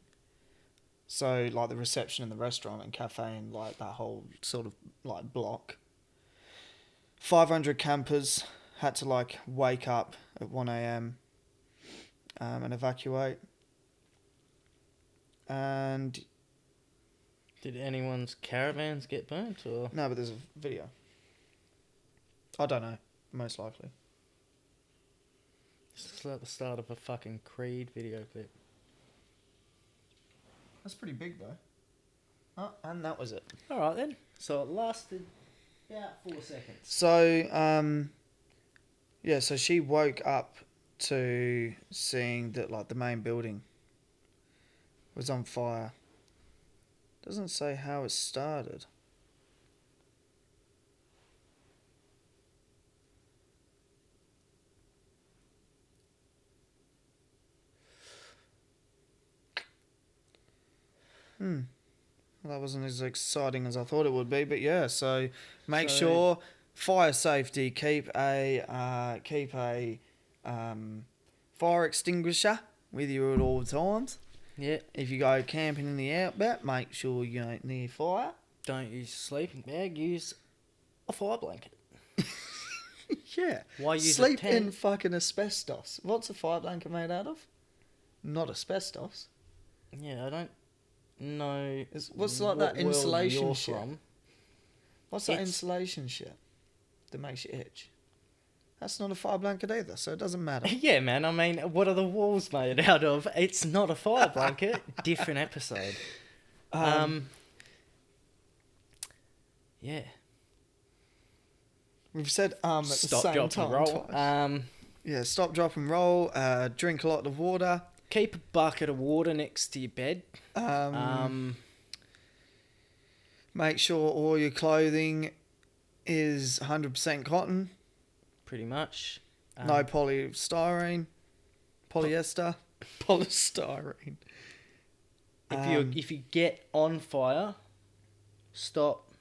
So like the reception and the restaurant and cafe and like that whole sort of like block. 500 campers had to like wake up at 1 a.m. And evacuate. And Did anyone's caravans get burnt or? no, but there's a video. I don't know. Most likely. It's like the start of a fucking Creed video clip. That's pretty big though. Oh, and that was it. All right then. So it lasted about 4 seconds. So, yeah, so she woke up to seeing that like the main building was on fire. Doesn't say how it started. Well, that wasn't as exciting as I thought it would be, but yeah. So make sure fire safety. Keep a fire extinguisher with you at all times. Yeah. If you go camping in the outback, make sure you ain't near fire. Don't use a sleeping bag. Use a fire blanket. Yeah. Why use Sleep a tent? in fucking asbestos. What's a fire blanket made out of? Not asbestos. Yeah, I don't know. What's like what that world insulation you're shit? from. What's that It's- insulation shit that makes you itch? That's not a fire blanket either, so it doesn't matter. Yeah, man. I mean, what are the walls made out of? It's not a fire blanket. Different episode. Yeah. We've said at the Stop, same drop, time. and roll. twice. Yeah, stop, drop, and roll. Drink a lot of water. Keep a bucket of water next to your bed. Make sure all your clothing is 100% cotton. Pretty much. No polystyrene. Polyester. Polystyrene. If you get on fire, stop,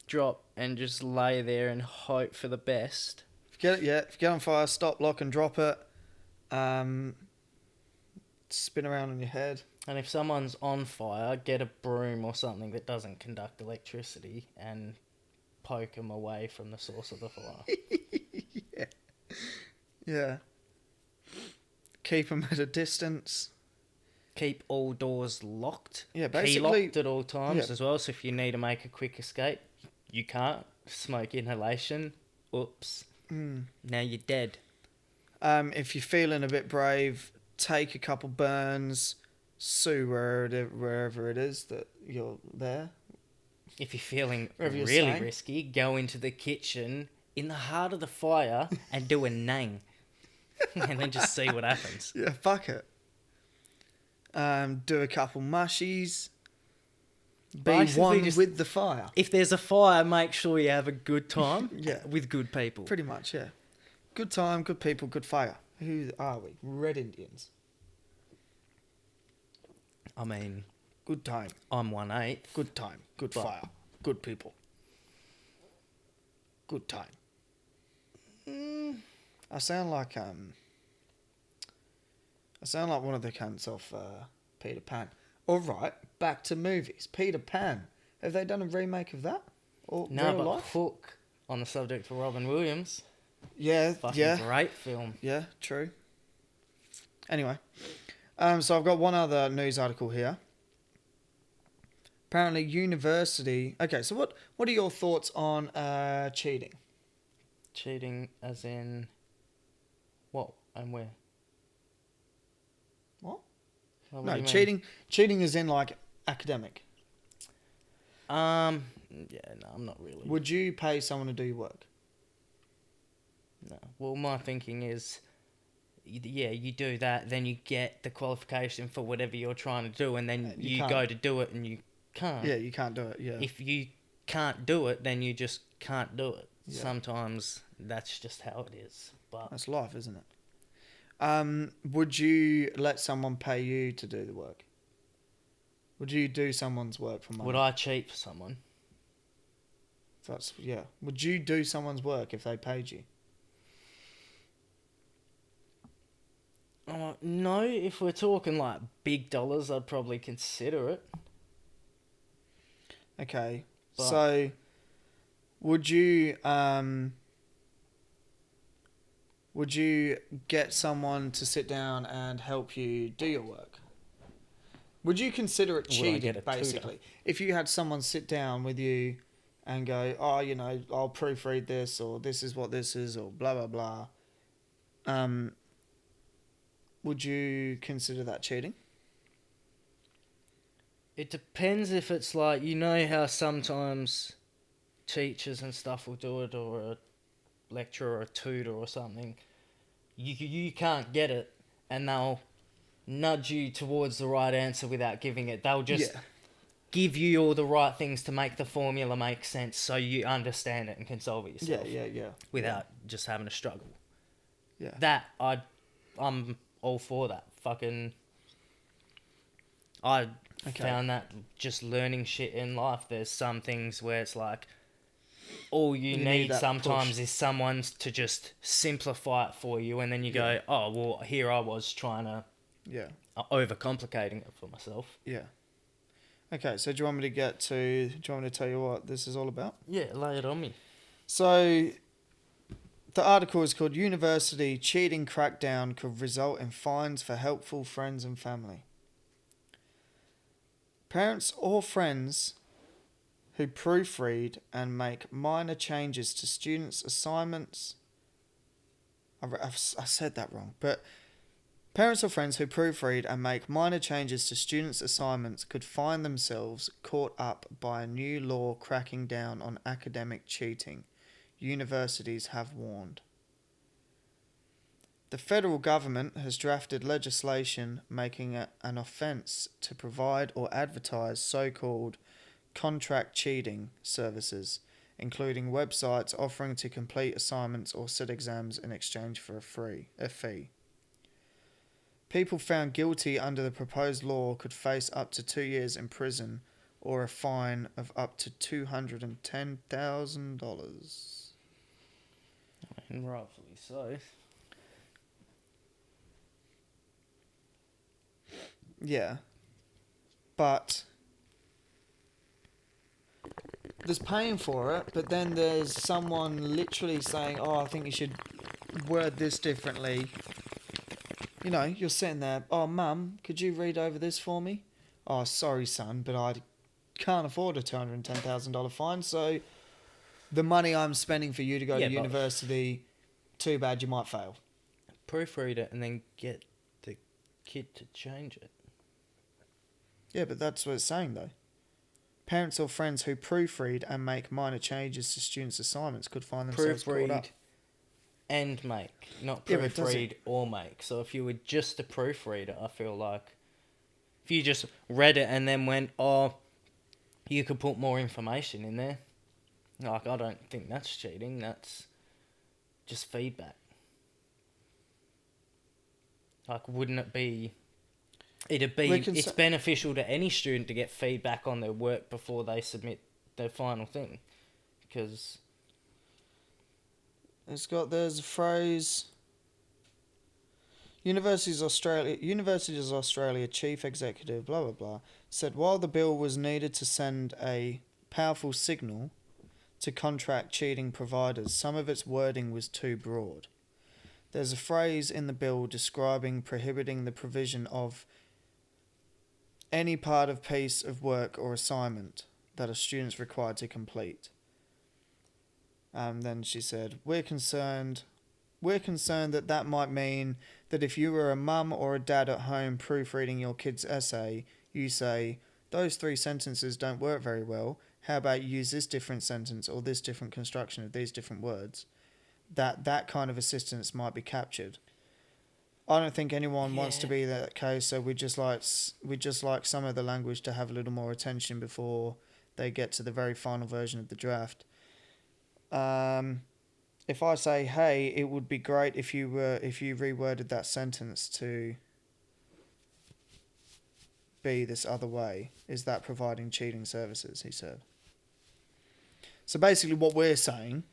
drop, and just lay there and hope for the best. If you get on fire, stop, lock, and drop it. Spin around on your head. And if someone's on fire, get a broom or something that doesn't conduct electricity and poke them away from the source of the fire. Yeah. Keep them at a distance. Keep all doors locked. Yeah, Key basically. locked at all times Yeah. as well. So if you need to make a quick escape, you can't. Smoke inhalation. Oops. Now you're dead. If you're feeling a bit brave, take a couple burns. Sue wherever it is that you're there. If you're feeling Whatever you're really saying. risky, go into the kitchen in the heart of the fire and do a nang. And then just see what happens. Yeah, fuck it. Do a couple mushies. Be Basically one just- with the fire. If there's a fire, make sure you have a good time Yeah. with good people. Pretty much, yeah. Good time, good people, good fire. Who are we? Red Indians. I mean, Good time, I'm 1/8. good time, good But- fire, good people. Good time. I sound like one of the cunts off Peter Pan. All right, back to movies. Peter Pan. Have they done a remake of that? Or No, real but life? Hook, on the subject of Robin Williams, Yeah, fucking yeah. great film. Yeah, true. Anyway, so I've got one other news article here. Apparently, university. Okay, so what are your thoughts on cheating? Cheating as in what and where? What? Well, what No, do you mean? cheating. Cheating is in like academic. Yeah, no, I'm not really. Would you pay someone to do your work? No. Well, my thinking is, yeah, you do that, then you get the qualification for whatever you're trying to do, and then You you can't. go to do it and you can't. Yeah, you can't do it. Yeah. If you can't do it, then you just can't do it. Yeah. Sometimes that's just how it is. But That's life, isn't it? Would you let someone pay you to do the work? Would you do someone's work for money? would I cheat for someone? Yeah. Would you do someone's work if they paid you? No, if we're talking like big dollars, I'd probably consider it. Okay. But- So, Would you get someone to sit down and help you do your work? Would you consider it Would I cheating, get a tutor? basically? If you had someone sit down with you and go, oh, you know, I'll proofread this, or this is what this is, or blah, blah, blah. Would you consider that cheating? It depends if it's like, you know how sometimes teachers and stuff will do it, or a lecturer or a tutor or something. You can't get it, and they'll nudge you towards the right answer without giving it. They'll just give you all the right things to make the formula make sense, so you understand it and can solve it yourself. Yeah. Without just having to struggle. Yeah. That I'm all for that. Fucking. I found that just learning shit in life. There's some things where it's like, all you need that sometimes push. is someone to just simplify it for you, and then you go, oh, well, here I was trying to overcomplicating it for myself. Yeah. Okay, so do you want me to tell you what this is all about? Yeah, lay it on me. So, the article is called University Cheating Crackdown Could Result in Fines for Helpful Friends and Family. Parents or friends who proofread and make minor changes to students' assignments. I said that wrong, but parents or friends who proofread and make minor changes to students' assignments could find themselves caught up by a new law cracking down on academic cheating, universities have warned. The federal government has drafted legislation making it an offence to provide or advertise so-called contract cheating services, including websites offering to complete assignments or sit exams in exchange for a fee. People found guilty under the proposed law could face up to 2 years in prison or a fine of up to $210,000. And rightfully so. Yeah. But there's paying for it, but then there's someone literally saying, oh, I think you should word this differently. You know, you're sitting there, oh, Mum, could you read over this for me? Oh, sorry, son, but I can't afford a $210,000 fine, so the money I'm spending for you to go to university, too bad, you might fail. Proofread it and then get the kid to change it. Yeah, but that's what it's saying, though. Parents or friends who proofread and make minor changes to students' assignments could find themselves caught up. Proofread and make, not Yeah, but does proofread or make. So if you were just a proofreader, I feel like if you just read it and then went, oh, you could put more information in there. Like, I don't think that's cheating. That's just feedback. Like, wouldn't it be... It's beneficial to any student to get feedback on their work before they submit their final thing. Because... There's a phrase... Universities Australia Chief Executive, blah, blah, blah, said while the bill was needed to send a powerful signal to contract cheating providers, some of its wording was too broad. There's a phrase in the bill describing prohibiting the provision of any part of piece of work or assignment that a student's required to complete. Then she said, we're concerned that might mean that if you were a mum or a dad at home proofreading your kid's essay, you say, those 3 sentences don't work very well, how about you use this different sentence or this different construction of these different words? That kind of assistance might be captured. I don't think anyone wants to be that case, so we just like some of the language to have a little more attention before they get to the very final version of the draft. If I say, hey, it would be great if you reworded that sentence to be this other way, is that providing cheating services, he said. So basically what we're saying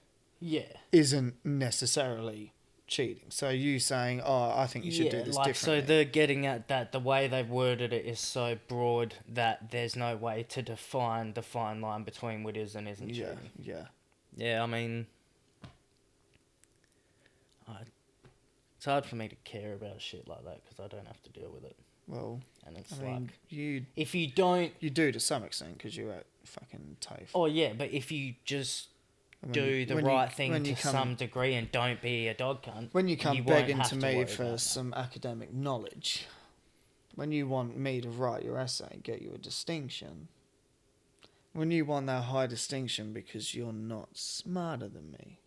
isn't necessarily cheating. So you saying, oh, I think you should do this differently. So they're getting at that the way they've worded it is so broad that there's no way to define the fine line between what is and isn't cheating. Yeah. Yeah, I mean, it's hard for me to care about shit like that because I don't have to deal with it. Well, And it's I mean, if you don't... you do to some extent because you're at fucking TAFE. Oh, yeah, but if you just And do the right thing to some degree and don't be a dog cunt, when you come won't begging have to to me worry for about that. some academic knowledge, when you want me to write your essay, get you a distinction, when you want that high distinction because you're not smarter than me,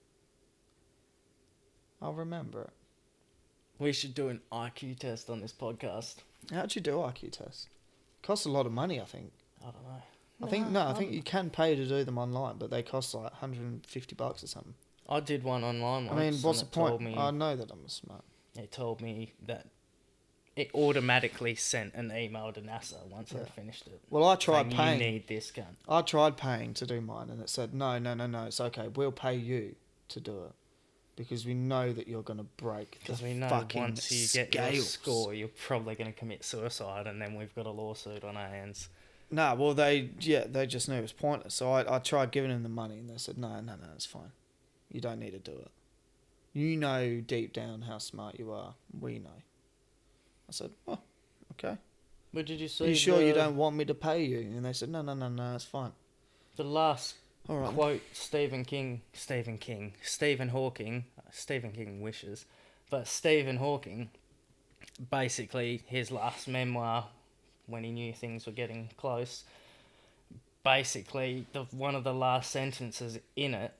I'll remember it. We should do an IQ test on this podcast. How'd you do IQ test? Costs a lot of money, I think. I don't know. I think you can pay to do them online, but they cost like $150 or something. I did one online once. I mean, what's the and it told point? me- I know that I'm smart. It told me that it automatically sent an email to NASA once I Yeah. finished it. Well, I tried saying, paying. You need this gun. I tried paying to do mine, and it said no, it's okay. We'll pay you to do it because we know that you're going to break the Because we know fucking once you get your scales. score, you're probably going to commit suicide, and then we've got a lawsuit on our hands. Nah, well, they just knew it was pointless. So I tried giving them the money, and they said, no, it's fine. You don't need to do it. You know deep down how smart you are. We know. I said, oh, okay. But did you see? Are you sure you don't want me to pay you? And they said, no, it's fine. The last All right. quote Stephen King wishes, but Stephen Hawking, basically his last memoir, when he knew things were getting close, basically one of the last sentences in it,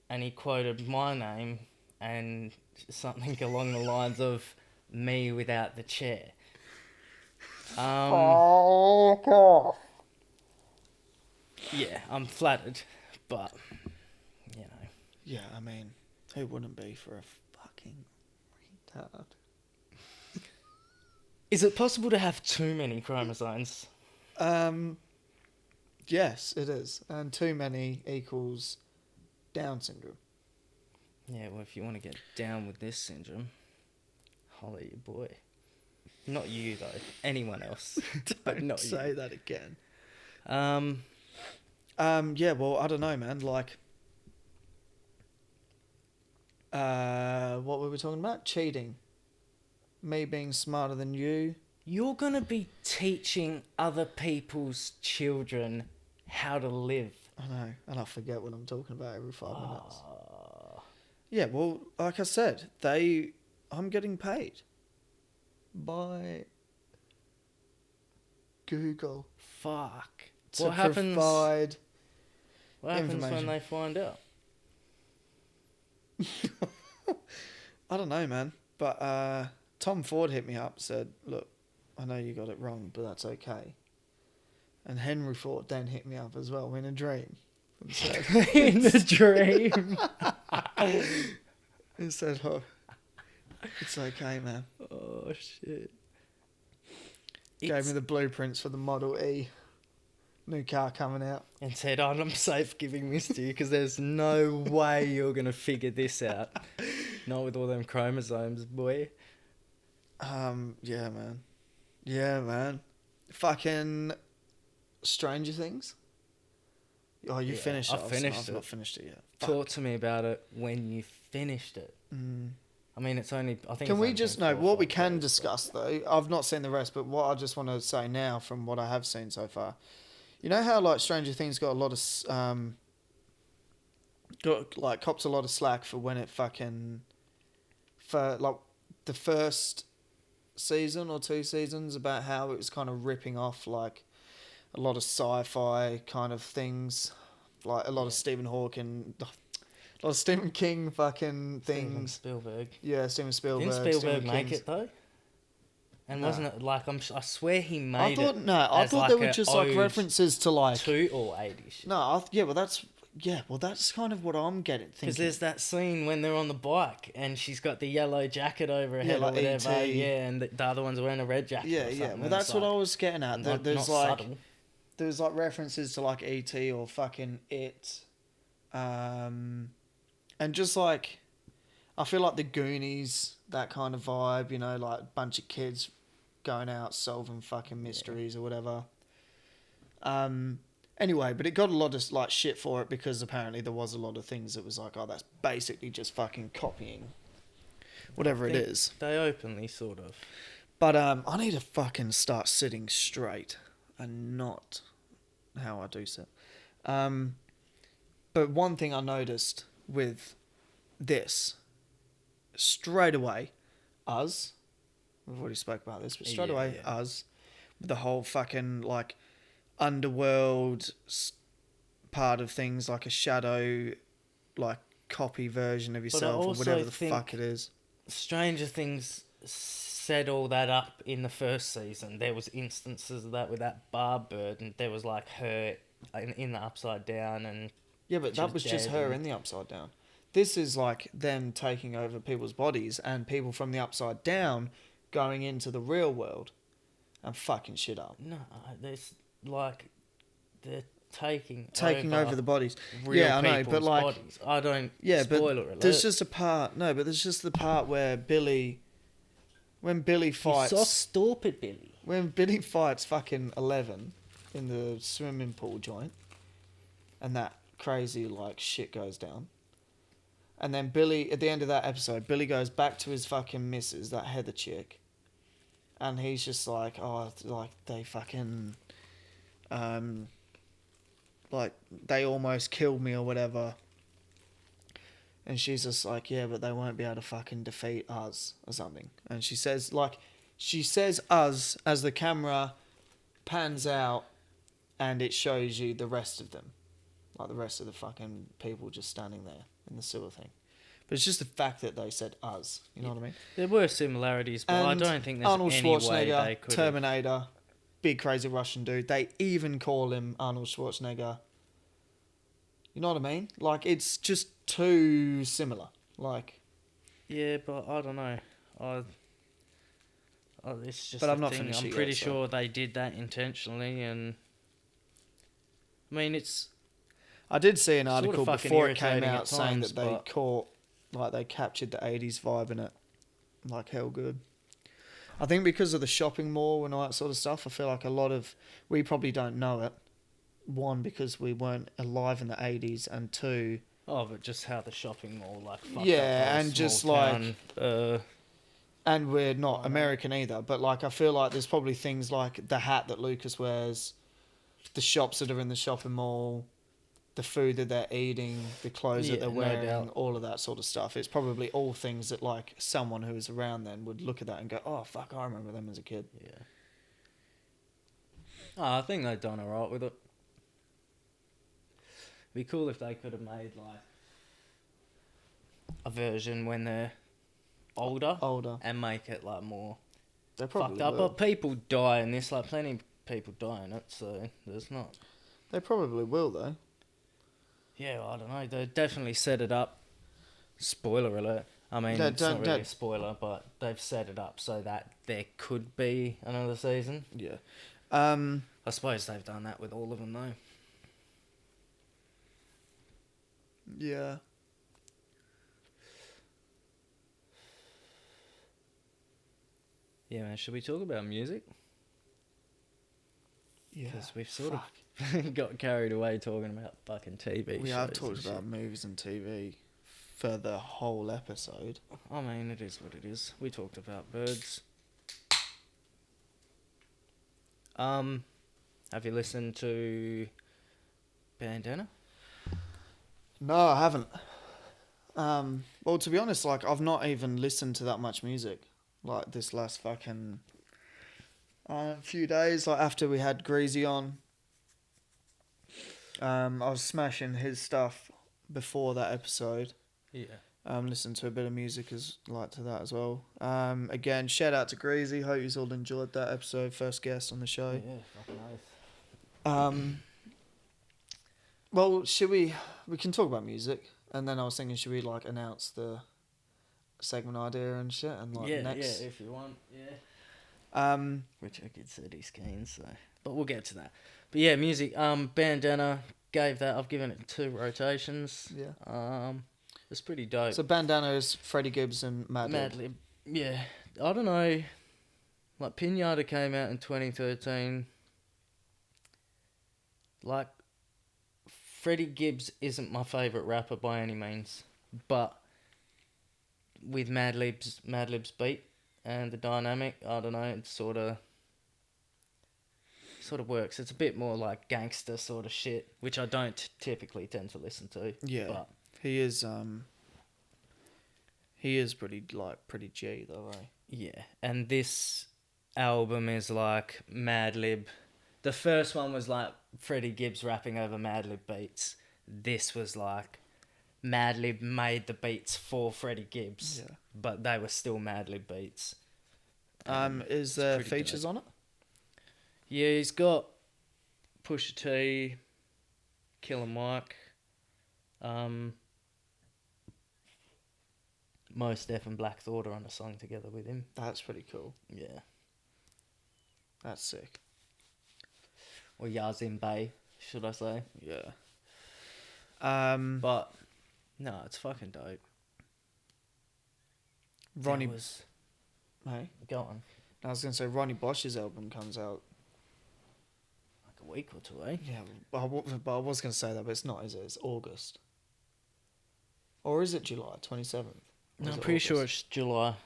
and he quoted my name and something along the lines of me without the chair. God. Yeah, I'm flattered, but you know. Yeah, I mean, who wouldn't be for a fucking retard? Is it possible to have too many chromosomes? Yes, it is. And too many equals Down syndrome. Yeah, well, if you want to get down with this syndrome, holler at your boy. Not you, though. Anyone else. But Don't not say you. that again. Um, Yeah, well, I don't know, man. Like, what were we talking about? Cheating. Me being smarter than you. you're going to be teaching other people's children how to live. I know, and I forget what I'm talking about every 5 minutes. Ah. Yeah, well, like I said, I'm getting paid by Google Fuck. to What happens provide. when information. they find out? I don't know, man. But Tom Ford hit me up, said, look, I know you got it wrong, but that's okay. And Henry Ford then hit me up as well in a dream. And said, In the dream. he said, oh, it's okay, man. Oh, shit. Gave me the blueprints for the Model E. New car coming out. And said, I'm safe giving this to you because there's no way you're going to figure this out. Not with all them chromosomes, boy. Yeah, man. Yeah, man. Fucking Stranger Things. Oh, you Yeah, finished it. I finished I've it. not finished it yet. Talk to me about it when you finished it. Mm. I mean, it's only... I think Can it's we only just been know 4 or what we 5 can days, discuss though? I've not seen the rest, but what I just want to say now from what I have seen so far, you know how like Stranger Things got a lot of got like cops a lot of slack for when it fucking for like the first season or 2 seasons about how it was kind of ripping off like a lot of sci-fi kind of things, like a lot of Stephen Hawking. A lot of Stephen King fucking Steven things. Spielberg. Yeah, Steven Spielberg. Didn't Spielberg Stephen make King's- it, though? And No. wasn't it like... I swear he made I thought it I as thought like they were a just like ode references to like to all 80s. no. Well, that's kind of what I'm getting Because thinking. there's that scene when they're on the bike and she's got the yellow jacket over her head like or whatever. E.T.. Yeah, and the other one's wearing a red jacket. Yeah, or yeah. something, Well, and that's it's what I like, was getting at. There's not like subtle. there's like references to like E.T. or fucking It, and just like I feel like the Goonies, that kind of vibe. You know, like bunch of kids going out solving fucking mysteries or whatever. Anyway, but it got a lot of like shit for it because apparently there was a lot of things that was like, oh, that's basically just fucking copying whatever it think is. They openly sort of. But I need to fucking start sitting straight and not how I do sit. But one thing I noticed with this, straight away, us, we've already spoke about this, but straight Yeah, away, yeah. us, the whole fucking like underworld part of things, like a shadow, like copy version of I yourself or also whatever the think fuck it is. Stranger Things set all that up in the first season. There was instances of that with that barb bird, and there was like her in the Upside Down, and Yeah, but she that was just dead her and- in the Upside Down. This is like them taking over people's bodies and people from the Upside Down going into the real world and fucking shit up. No, there's like they're taking Over the bodies. real Yeah, I know, people's but like, bodies. I don't. yeah, Spoiler but alert. there's just a part. No, but there's just the part where when Billy You fights, saw stupid Billy. when Billy fights fucking 11 in the swimming pool joint, and that crazy like shit goes down. And then Billy, at the end of that episode, Billy goes back to his fucking missus, that Heather chick. And he's just like, oh, like, they fucking, like, they almost killed me or whatever. And she's just like, yeah, but they won't be able to fucking defeat us or something. And she says us as the camera pans out and it shows you the rest of them. Like the rest of the fucking people just standing there in the sewer thing. But it's just the fact that they said us. You know what I mean? There were similarities, but I And don't think there's Arnold any way Schwarzenegger, they could. Terminator, big crazy Russian dude. They even call him Arnold Schwarzenegger. You know what I mean? Like, it's just too similar. Like, Yeah, but I don't know. It's just. But a I've not thing. finished I'm it pretty yet, so- sure they did that intentionally, and I mean it's. I did see an Sort of article fucking before it came irritating out at saying times, that they but- captured the 80s vibe in it. Like, hell good. I think because of the shopping mall and all that sort of stuff, I feel like we probably don't know it. One, because we weren't alive in the 80s, and two, Oh, but just how the shopping mall like. Fucked Yeah, up the whole and just, small like- town, and we're not Oh, no. American either, but like I feel like there's probably things like the hat that Lucas wears, the shops that are in the shopping mall, the food that they're eating, the clothes that Yeah, they're no wearing, doubt. all of that sort of stuff. It's probably all things that like someone who was around then would look at that and go, "Oh fuck, I remember them as a kid." Yeah. Oh, I think they've done alright with it. Be cool if they could have made like a version when they're older Older, and make it like more they fucked probably up. will. But people die in this, like plenty of people die in it, so there's not. They probably will though. Yeah, I don't know. They definitely set it up. Spoiler alert. I mean, Don't- it's not don't- really a don't- spoiler, but they've set it up so that there could be another season. Yeah. I suppose they've done that with all of them, though. Yeah. Yeah, man. Should we talk about music? Yeah. Because we've sort of got carried away talking about fucking TV shows. We have talked and about movies and TV for the whole episode. shit. I mean, it is what it is. We talked about birds. Have you listened to Bandana? No, I haven't. Well, to be honest, like I've not even listened to that much music, like this last fucking few days. Like after we had Greasy on, I was smashing his stuff before that episode. Yeah. Listened to a bit of music as like to that as well. Again, shout out to Greasy. Hope you all enjoyed that episode. First guest on the show. Yeah, fucking nice. Well, should we can talk about music, and then I was thinking, should we like announce the segment idea and shit, and like next. Yeah, if you want, yeah. Which I could said he's keen, so but we'll get to that. But yeah, music. Bandana gave that. I've given it 2 rotations. Yeah. It's pretty dope. So Bandana is Freddie Gibbs and Madlib. Madlib. Yeah, I don't know. Like Pinata came out in 2013. Like Freddie Gibbs isn't my favourite rapper by any means, but with Madlib's beat and the dynamic, I don't know, it sort of works. It's a bit more like gangster sort of shit, which I don't typically tend to listen to. Yeah. But He is pretty G though, eh? yeah, and this album is like Madlib. The first one was like Freddie Gibbs rapping over Madlib beats. This was like Madlib made the beats for Freddie Gibbs, Yeah. but they were still Madlib beats. Is there features on it? Yeah, he's got Pusha T, Killer Mike, Mos Def and Black Thought are on a song together with him. That's pretty cool. Yeah. That's sick. Or Yazin Bey, should I say. Yeah. But, no, it's fucking dope. Ronnie... There was... Hey? Go on. I was going to say, Ronnie Bosch's album comes out... Like a week or two, eh? Yeah, but I was going to say that, but it's not, is it? It's August. Or is it July 27th? No, I'm pretty sure it's July.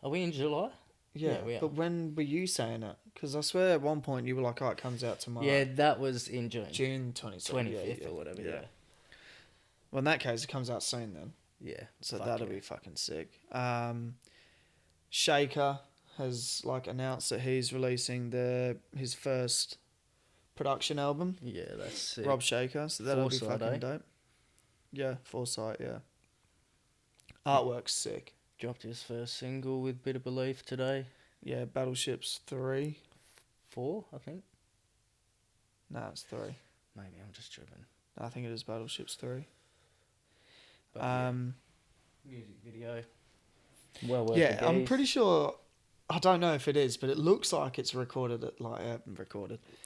Are we in July? Yeah, we are. but when were you saying it? Because I swear at one point you were like, oh, it comes out tomorrow. Yeah, that was in June. June 27th. 25th or whatever, yeah. Well, in that case, it comes out soon then. Yeah. So fuck that'll yeah. be fucking sick. Shaker has like announced that he's releasing his first production album. Yeah, that's sick. Rob Shaker, so that'll be Foresite, fucking eh? dope. Yeah, Foresite, yeah. Artwork's sick. Dropped his first single with Bit of Belief today. Yeah, Battleships 3. 4, I think. No, it's 3. Maybe I'm just tripping. I think it is Battleships 3. But yeah, music video. Well worth Yeah, the I'm gaze. pretty sure. I don't know if it is, but it looks like it's recorded at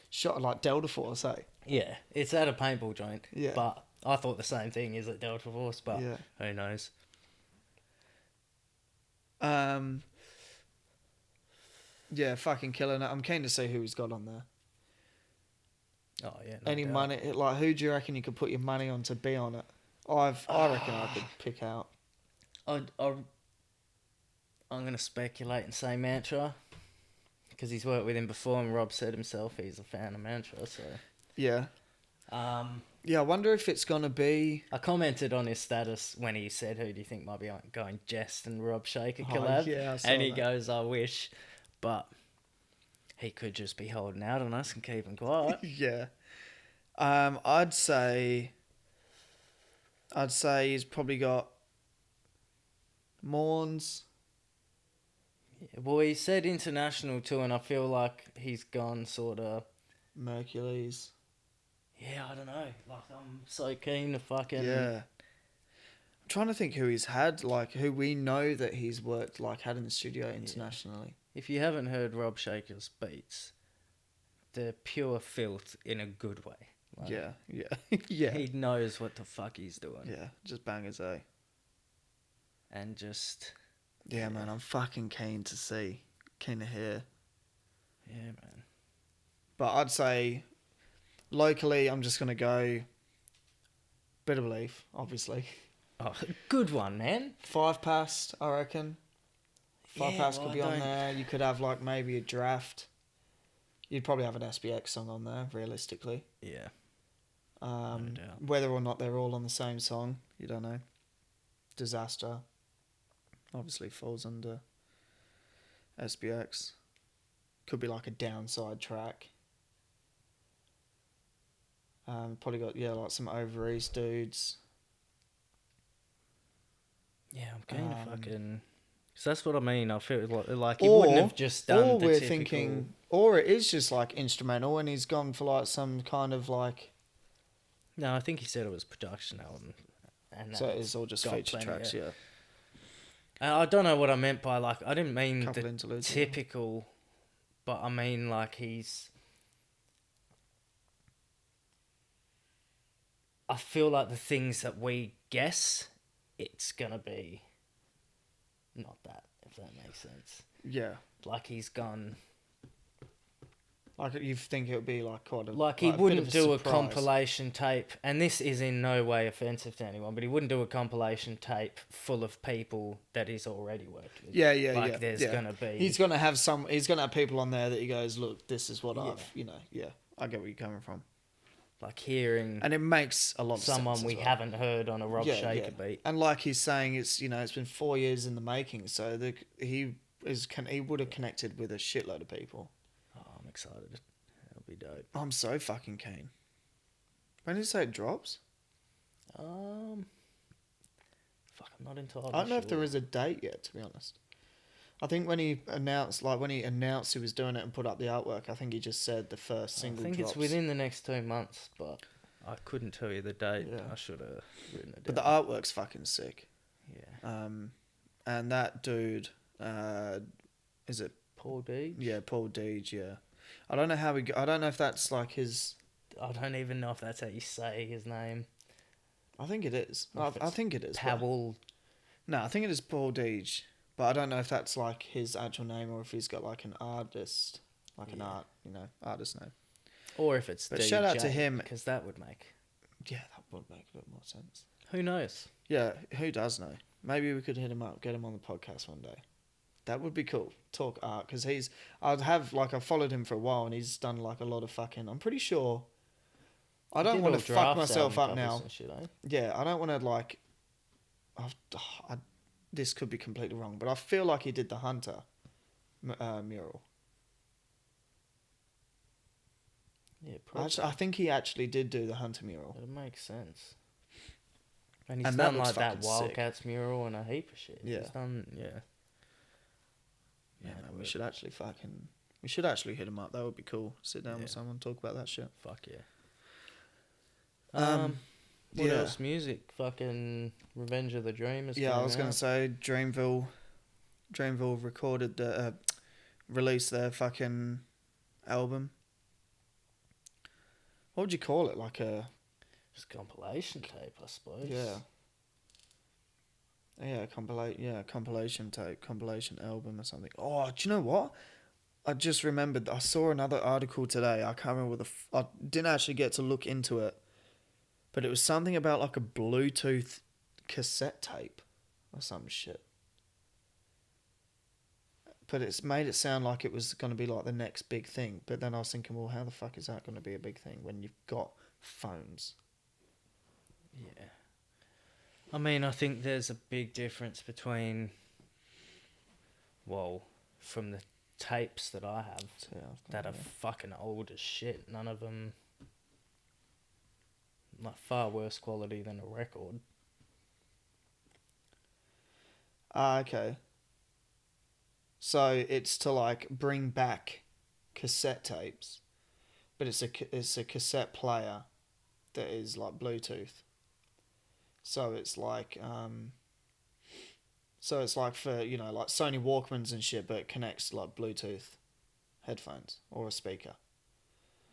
shot at like Delta Force, eh? Yeah, it's at a paintball joint. Yeah. But I thought the same thing is at Delta Force, but Yeah. who knows? Yeah, fucking killing it. I'm keen to see who he's got on there. Oh yeah. No Any doubt. money? Like, who do you reckon you could put your money on to be on it? I reckon I could pick out. I'm gonna speculate and say Mantra, because he's worked with him before, and Rob said himself he's a fan of Mantra. So, Yeah. Yeah, I wonder if it's gonna be. I commented on his status when he said, "Who do you think might be going Jest and Rob Shaker Oh, collab?" yeah, I saw and he that. goes, "I wish," but he could just be holding out on us and keeping quiet. Yeah. I'd say he's probably got Morns. Yeah, well, he said international too, and I feel like he's gone sort of. Mercules. Yeah, I don't know. Like, I'm so keen to fucking. Yeah. I'm trying to think who he's had, like, who we know that he's worked, like, had in the studio internationally. If you haven't heard Rob Shaker's beats, they're pure filth in a good way. Like, Yeah, yeah, yeah. He knows what the fuck he's doing. Yeah, just bangers, eh? And just. Yeah, man, I'm fucking keen to hear. Yeah, man. But I'd say, locally, I'm just going to go Bit of Belief, obviously. Oh, good one, man. 5 Past, I reckon. 5 Yeah, Past well, could be I on don't- there. You could have, like, maybe a draft. You'd probably have an SBX song on there, realistically. Yeah. doubt. Whether or not they're all on the same song, you don't know. Disaster obviously falls under SBX. Could be like a downside track. Probably got like some over east dudes. Yeah, I'm keen to fucking. Because that's what I mean. I feel like he Or- wouldn't have just done Or the we're typical... thinking, or it is just like instrumental, and he's gone for like some kind of like. No, I think he said it was production album. And So that's it's all just got feature plenty, tracks, yeah. I don't know what I meant by like. I didn't mean Couple the interludes, yeah. typical, but I mean like he's. I feel like the things that we guess, it's gonna be. Not that, if that makes sense. Yeah. Like he's gone. Like you think it would be like quite a Like he a bit wouldn't of do a surprise. compilation tape, and this is in no way offensive to anyone, but he wouldn't do a compilation tape full of people that he's already worked with. Yeah, yeah, Like yeah. there's yeah. gonna be. He's gonna have some. He's gonna have people on there that he goes, look, this is what Yeah. I've. Yeah. I get where you're coming from, Like hearing and it makes a lot of someone sense. we as well. haven't heard on a Rob Shaker beat. And like he's saying, it's it's been 4 years in the making, so he would have connected with a shitload of people. Oh, I'm excited. That'll be dope. I'm so fucking keen. When did you say it drops? Fuck, I'm not entirely I don't know if there sure. is a date yet, to be honest. I think when he announced he was doing it and put up the artwork, I think he just said the first single. I think drops. it's within the next 2 months, but I couldn't tell you the date. Yeah. I should have written it down. But the artwork's fucking sick. Yeah. And that dude, is it? Paul Deej? Yeah, Paul Deej. Yeah, I don't know how I don't know if that's like his. I don't even know if that's how you say his name. I think it is. Or if I it's think it is. Powell. No, I think it is Paul Deej, but I don't know if that's like his actual name or if he's got like an artist, like an artist name. Or if it's But DJ, shout out to him. because that would make... Yeah, that would make a bit more sense. Who knows? Yeah, who does know? Maybe we could hit him up, get him on the podcast one day. That would be cool. Talk art, because I've followed him for a while, and he's done like a lot of fucking. I'm pretty sure. I don't want to fuck myself up now. Shit, eh? Yeah, I don't want to like. This could be completely wrong, but I feel like he did the Hunter mural. Yeah, probably. I think he actually did do the Hunter mural. It makes sense. And he's And that done looks like that fucking sick. Wildcats mural and a heap of shit. Yeah. He's done, yeah. Yeah, Yeah, man, we should actually hit him up. That would be cool. Sit down with Yeah. someone, talk about that shit. Fuck yeah. Um, What yeah. else? Music. Fucking Revenge of the Dreamers. Yeah, I came was gonna out. say Dreamville recorded released their fucking album. What would you call it? Like a Just compilation tape, I suppose. compilation tape, compilation album or something. Oh, do you know what? I just remembered. I saw another article today. I can't remember I didn't actually get to look into it, but it was something about like a Bluetooth cassette tape or some shit. But it's made it sound like it was going to be like the next big thing. But then I was thinking, well, how the fuck is that going to be a big thing when you've got phones? Yeah. I mean, I think there's a big difference between, well, from the tapes that I have Yeah, that are fucking old as shit. None of them, like, far worse quality than a record. Okay. So it's to like bring back cassette tapes, but it's a cassette player that is like Bluetooth. So it's like for like Sony Walkmans and shit, but it connects like Bluetooth headphones or a speaker.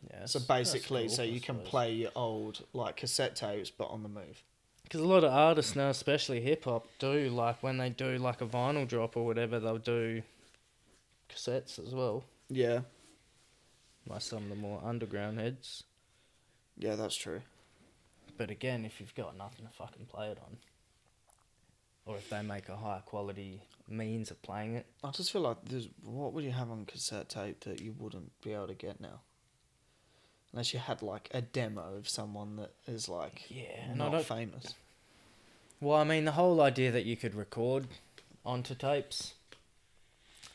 Yeah. So basically, so you can play your old like cassette tapes, but on the move. Because a lot of artists now, especially hip hop, do like when they do like a vinyl drop or whatever, they'll do cassettes as well. Yeah. Like some of the more underground heads. Yeah, that's true. But again, if you've got nothing to fucking play it on, or if they make a higher quality means of playing it, I just feel like what would you have on cassette tape that you wouldn't be able to get now? Unless you had like a demo of someone that is like yeah, not famous. Well, I mean, the whole idea that you could record onto tapes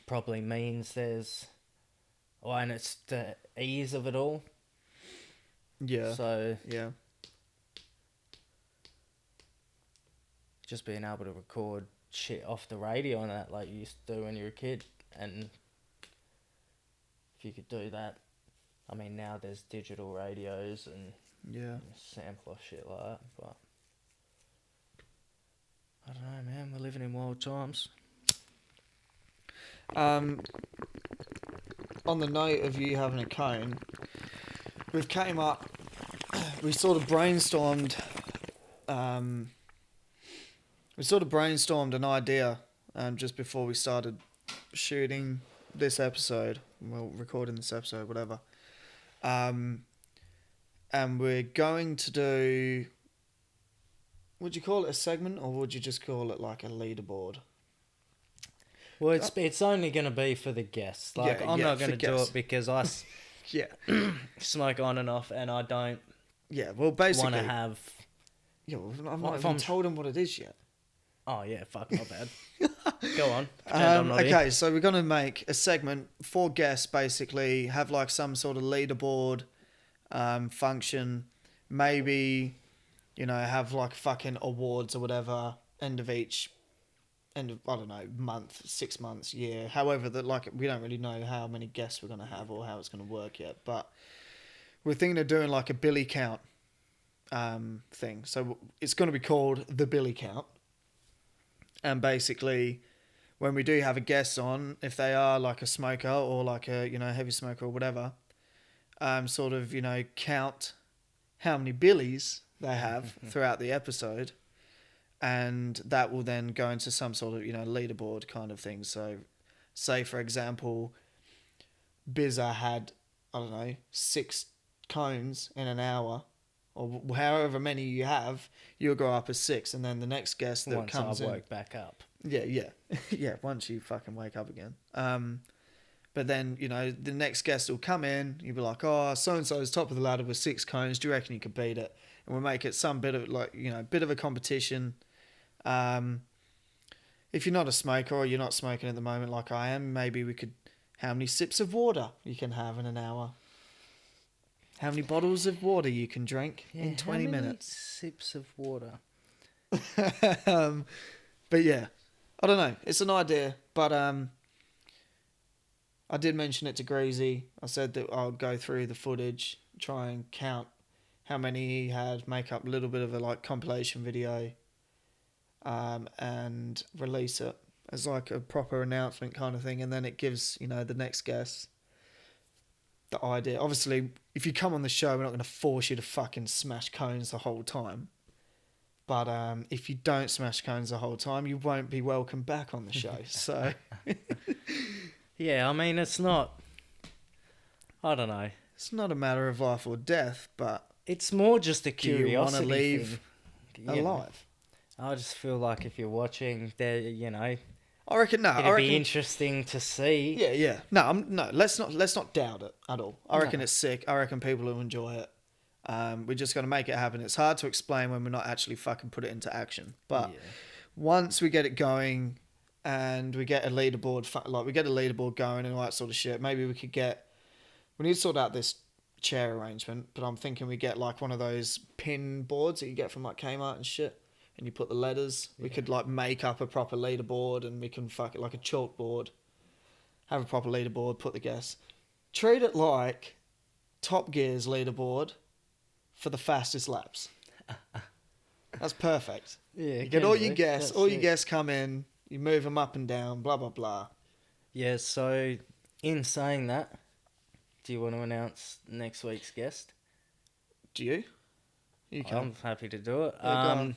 probably means there's, and it's the ease of it all. Yeah. So Yeah. just being able to record shit off the radio and that like you used to do when you were a kid, and if you could do that, I mean, now there's digital radios and Yeah. sampler shit like that, but I don't know, man, we're living in wild times. On the note of you having a cone, we sort of brainstormed. We sort of brainstormed an idea just before we started shooting this episode. Well, recording this episode, whatever. And we're going to do. Would you call it a segment, or would you just call it like a leaderboard? Well, it's only going to be for the guests. Like, Yeah, I'm yeah, not going for to do guests. it because I Yeah. smoke on and off, and I don't Yeah. Well, basically. want to have. Yeah. Well, I've not If even I'm- told him what it is yet. Oh yeah, fuck, not bad. Go on. Pretend I'm not Okay, here. so we're gonna make a segment for guests. Basically, have like some sort of leaderboard function. Maybe, have like fucking awards or whatever. End of I don't know, month, 6 months, year, however that, like, we don't really know how many guests we're gonna have or how it's gonna work yet. But we're thinking of doing like a Billy count thing. So it's gonna be called the Billy count. And basically, when we do have a guest on, if they are like a smoker or like a heavy smoker or whatever, sort of count how many billies they have throughout the episode, and that will then go into some sort of leaderboard kind of thing. So, say for example, Bizza had, I don't know, 6 cones in an hour, or however many you have, you'll go up as 6, and then the next guest that Once comes I in. woke back up. Yeah. Yeah, once you fucking wake up again. But then, the next guest will come in, you'll be like, oh, so-and-so's top of the ladder with 6 cones, do you reckon you could beat it? And we'll make it some bit of, like, bit of a competition. If you're not a smoker or you're not smoking at the moment like I am, maybe we could, how many sips of water you can have in an hour? How many bottles of water you can drink in 20 how many minutes? sips of water? But yeah, I don't know. It's an idea, but I did mention it to Greasy. I said that I'll go through the footage, try and count how many he had, make up a little bit of a like compilation video, and release it as like a proper announcement kind of thing, and then it gives the next guest the idea. Obviously, if you come on the show, we're not going to force you to fucking smash cones the whole time. But if you don't smash cones the whole time, you won't be welcome back on the show. So, Yeah, I mean, it's not. I don't know. it's not a matter of life or death, but It's more just a do you want to curiosity leave thing. You know, alive? I just feel like if you're watching, there, I reckon no. it'd be interesting to see. Yeah. No. Let's not doubt it at all. I reckon No. it's sick. I reckon people will enjoy it. We're just gonna make it happen. It's hard to explain when we're not actually fucking put it into action. But Yeah. once we get it going, and we get a leaderboard, going and all that sort of shit, maybe we need to sort out this chair arrangement. But I'm thinking we get like one of those pin boards that you get from like Kmart and shit, and you put the letters. We could like make up a proper leaderboard, and we can fuck it like a chalkboard. Have a proper leaderboard, put the guests. Treat it like Top Gear's leaderboard for the fastest laps. That's perfect. Yeah, You get all your do. guests. That's All your it. guests come in. You move them up and down. Blah blah blah. Yeah, so in saying that, do you want to announce next week's guest? Do you? You can. I'm happy to do it. Yeah, go on.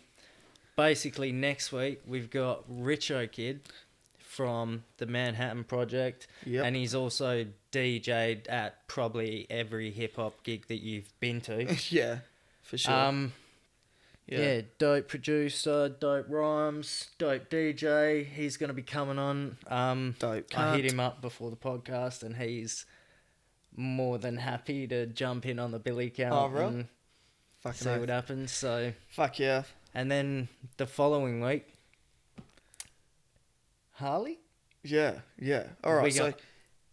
Basically, next week we've got Richo Kid from the Manhattan Project, Yep. and he's also DJ'd at probably every hip hop gig that you've been to. Yeah, for sure. Yeah, dope producer, dope rhymes, dope DJ. He's going to be coming on. Dope. I hit Cunt. him up before the podcast, and he's more than happy to jump in on the Billy count Oh, really? and Fucking see oath. what happens. So, Fuck yeah. and then the following week, Harley. Yeah. All right. We So got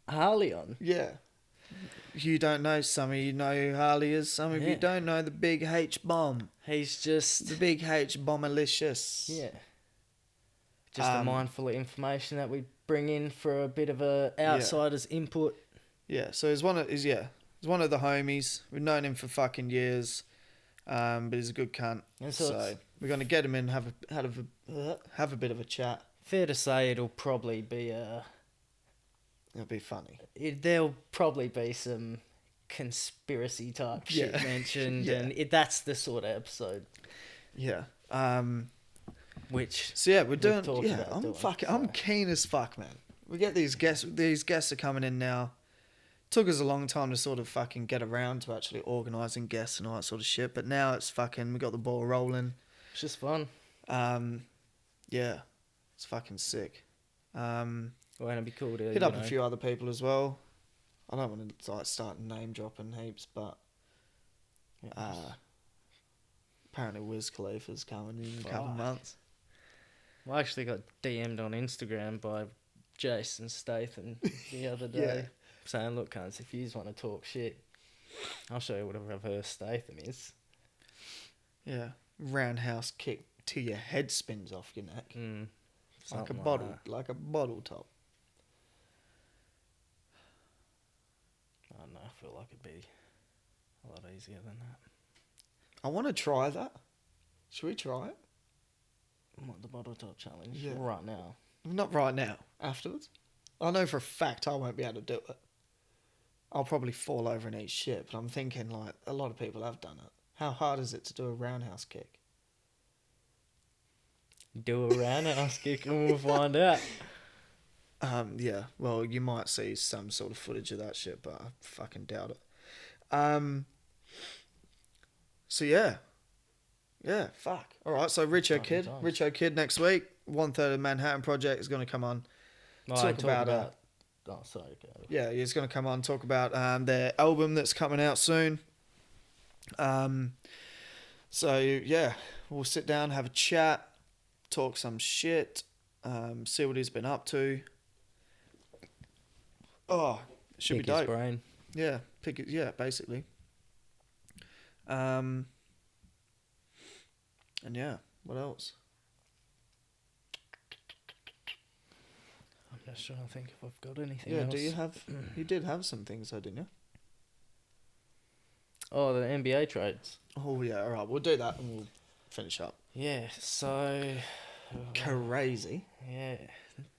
Harley on. yeah. You don't know. Some of you know who Harley is. Some of Yeah. you don't know the big H bomb. He's just The big H bombalicious. yeah, just a mindful of information that we bring in for a bit of a outsider's input. Yeah. So he's one of the homies. We've known him for fucking years. But he's a good cunt. And so So it's we're gonna get him in, have a bit of a chat. fair to say it'll probably be It'll be funny. there'll probably be some conspiracy type shit Yeah. mentioned, Yeah. and that's the sort of episode Yeah. which So yeah, we're doing. talked Yeah, about I'm doing, fucking. I'm so. keen as fuck, man. We get these guests. These guests are coming in now. took us a long time to sort of fucking get around to actually organising guests and all that sort of shit. But now it's fucking, we got the ball rolling. It's just fun. Yeah, it's fucking sick. Well, it'd be cool to Hit up a few other people as well. I don't want to like start name dropping heaps, but apparently Wiz Khalifa's coming in a couple of months. Well, I actually got DM'd on Instagram by Jason Statham the other day, Yeah. saying, "Look, cunts, if you just want to talk shit, I'll show you what a reverse Statham is." Yeah, roundhouse kick till your head spins off your neck like a Something bottle, that. like a bottle top. I don't know. I feel like it'd be a lot easier than that. I want to try that. Should we try it? What, the bottle top challenge? Yeah. Right now. Not right now. Afterwards. I know for a fact I won't be able to do it. I'll probably fall over and eat shit, but I'm thinking like a lot of people have done it. How hard is it to do a roundhouse kick? Do a roundhouse kick and we'll find out. Yeah. Well, you might see some sort of footage of that shit, but I fucking doubt it. So yeah. Yeah, fuck. All right, so Richo Kid next week. 1/3 of Manhattan Project is going to come on. Talk about. Oh, sorry, go. Yeah, he's going to come on, talk about their album that's coming out soon. So yeah, we'll sit down, have a chat, talk some shit, see what he's been up to. Oh, it should Pick be his dope. brain. Yeah, pick it. Yeah, basically. And yeah, what else? I'm just trying to think if I've got anything Yeah, else. do you have? You did have some things, though, didn't you? Oh, the NBA trades. Oh yeah, all right. We'll do that and we'll finish up. Yeah, so... Crazy. Yeah.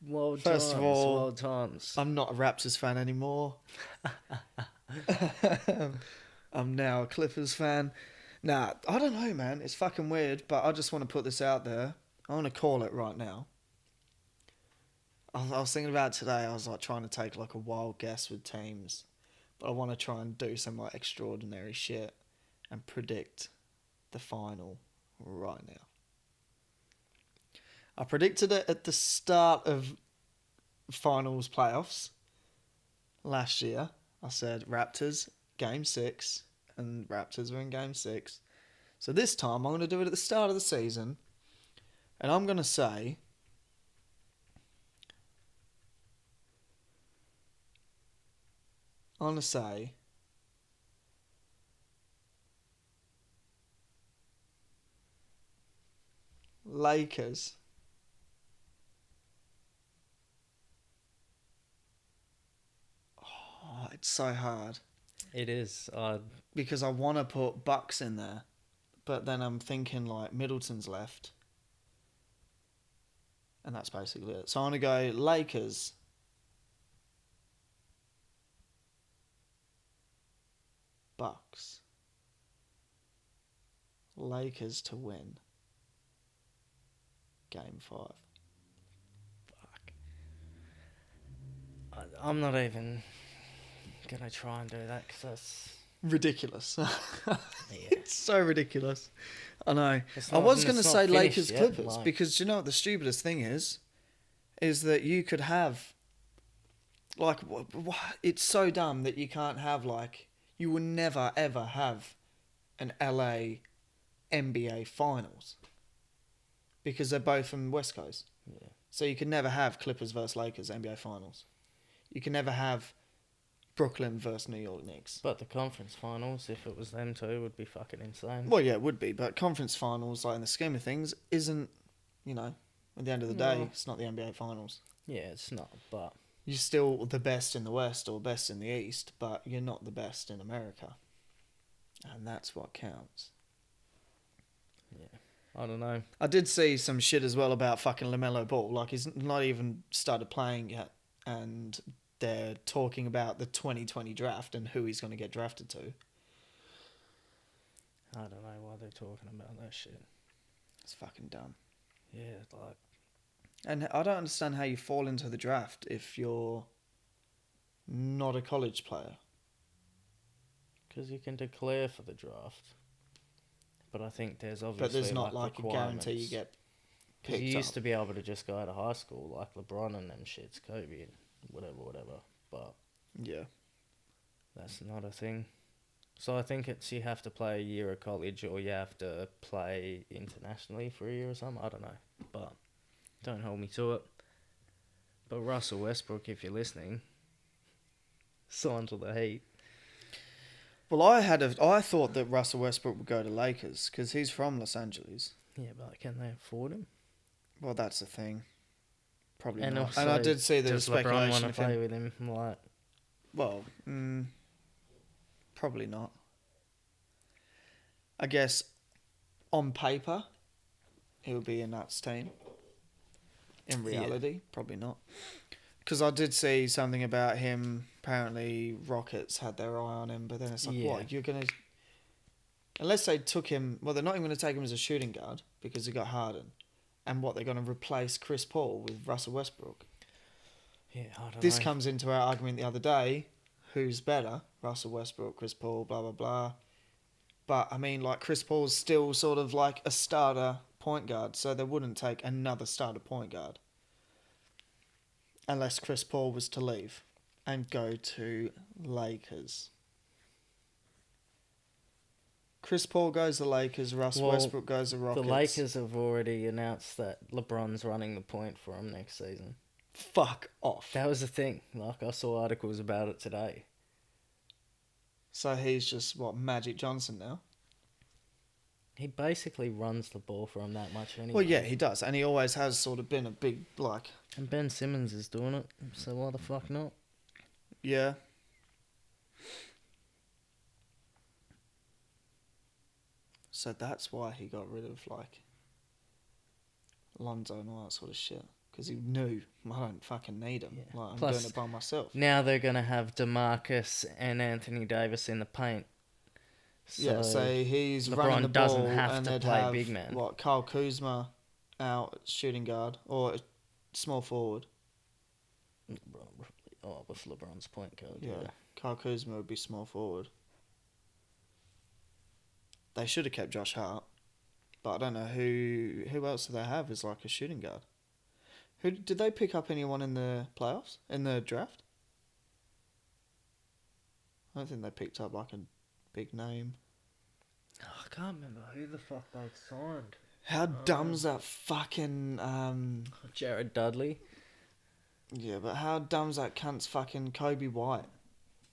Wild First times, of all, wild times. I'm not a Raptors fan anymore. I'm now a Clippers fan. Nah, I don't know, man. It's fucking weird, but I just want to put this out there. I want to call it right now. I was thinking about it today. I was like trying to take like a wild guess with teams, but I want to try and do some like extraordinary shit and predict the final right now. I predicted it at the start of finals playoffs last year. I said Raptors game 6, and Raptors were in game 6. So this time I'm going to do it at the start of the season, and I'm going to say Lakers. Oh, it's so hard. It is. Because I want to put Bucks in there, but then I'm thinking like Middleton's left, and that's basically it. So I'm gonna go Lakers, Bucks, Lakers to win Game 5. Fuck. I'm not even gonna try and do that because that's... Ridiculous. Yeah. It's so ridiculous. I know. It's I not- was it's going to not say finished Lakers yet, Clippers like- because do you know what the stupidest thing is that you could have like it's so dumb that you can't have like you will never ever have an LA NBA finals because they're both from West Coast. Yeah. So you can never have Clippers versus Lakers NBA finals. You can never have Brooklyn versus New York Knicks. But the conference finals, if it was them two, would be fucking insane. Well, yeah, it would be, but conference finals, like in the scheme of things, isn't, you know, at the end of the day, No. it's not the NBA finals. Yeah, it's not, but... You're still the best in the West or best in the East, but you're not the best in America. And that's what counts. Yeah. I don't know. I did see some shit as well about fucking LaMelo Ball. Like, he's not even started playing yet, and they're talking about the 2020 draft and who he's going to get drafted to. I don't know why they're talking about that shit. It's fucking dumb. Yeah, like... And I don't understand how you fall into the draft if you're not a college player. Because you can declare for the draft. But I think there's obviously But there's not like a guarantee you get Because picked you used up. to be able to just go out of high school like LeBron and them shits, Kobe and whatever. But Yeah. that's not a thing. So I think it's you have to play a year of college or you have to play internationally for a year or something. I don't know. But don't hold me to it. But Russell Westbrook, if you're listening, sign to the Heat. Well, I thought that Russell Westbrook would go to Lakers because he's from Los Angeles. Yeah, but can they afford him? Well, that's the thing. Probably And not. also, And I did see the does LeBron speculation want to of play him. with him? Like, Well, probably not. I guess on paper, he would be in that team. In reality, probably not. Because I did see something about him. Apparently, Rockets had their eye on him, but then it's like, Yeah. what? You're going to... Unless they took him... Well, they're not even going to take him as a shooting guard because he got Harden. And what, they're going to replace Chris Paul with Russell Westbrook? yeah, I don't This know. comes into our argument the other day. Who's better? Russell Westbrook, Chris Paul, blah, blah, blah. But, I mean, like, Chris Paul's still sort of like a starter point guard, so they wouldn't take another starter point guard. Unless Chris Paul was to leave and go to Lakers. Chris Paul goes to Lakers, Russell Well, Westbrook goes to Rockets. The Lakers have already announced that LeBron's running the point for him next season. Fuck off. That was the thing. Like, I saw articles about it today. So he's just, what, Magic Johnson now? He basically runs the ball for him that much anyway. Well, yeah, he does. And he always has sort of been a big, like... And Ben Simmons is doing it, so why the fuck not? Yeah. So that's why he got rid of, like, Lonzo and all that sort of shit. Because he knew, I don't fucking need him. Yeah. Like, I'm Plus- doing it by myself. Now they're going to have DeMarcus and Anthony Davis in the paint. Yeah, so he's LeBron running the ball doesn't have and to they'd play have, big man. what, Kyle Kuzma out shooting guard or small forward. Oh, with LeBron's point guard. Yeah. Kyle Kuzma would be small forward. They should have kept Josh Hart, but I don't know who else do they have as like a shooting guard. Who did they pick up anyone in the playoffs in the draft? I don't think they picked up like a big name. Oh, I can't remember who the fuck they signed. How dumb's that fucking Jared Dudley. Yeah, but how dumb's that cunt's fucking Kobe White?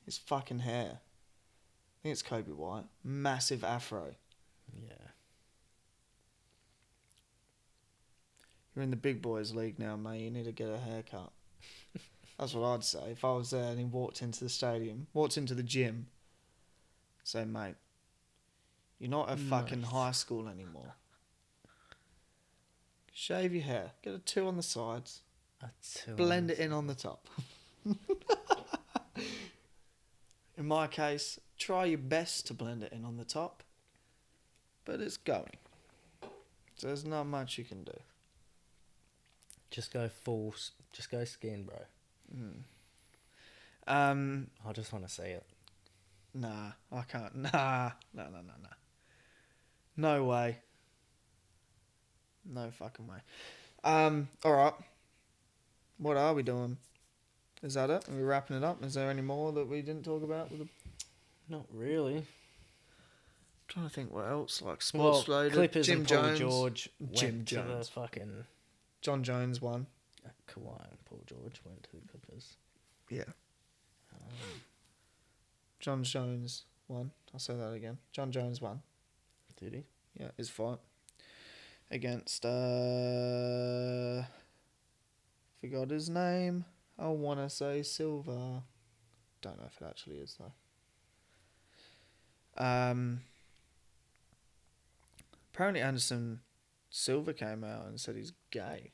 His fucking hair. I think it's Kobe White. Massive afro. Yeah. You're in the big boys league now, mate. You need to get a haircut. That's what I'd say. If I was there and he walked into the stadium, walked into the gym, say, mate, you're not at fucking Nice. high school anymore. Shave your hair. Get a 2 on the sides. Blend it in on the top. In my case, try your best to blend it in on the top, but it's going. So there's not much you can do. Just go skin, bro. I just want to see it. Nah, I can't. Nah. No way. No fucking way. Alright. What are we doing? Is that it? Are we wrapping it up? Is there any more that we didn't talk about? Not really. Trying to think what else, like sports Well, related. Clippers Jim and Paul Jones. George Jim went to Jones. the fucking... John Jones won. Kawhi and Paul George went to the Clippers. Yeah. John Jones won. I'll say that again. John Jones won. Did he? Yeah, his fight against forgot his name. I wanna say Silva. Don't know if it actually is though. Apparently Anderson Silva came out and said he's gay.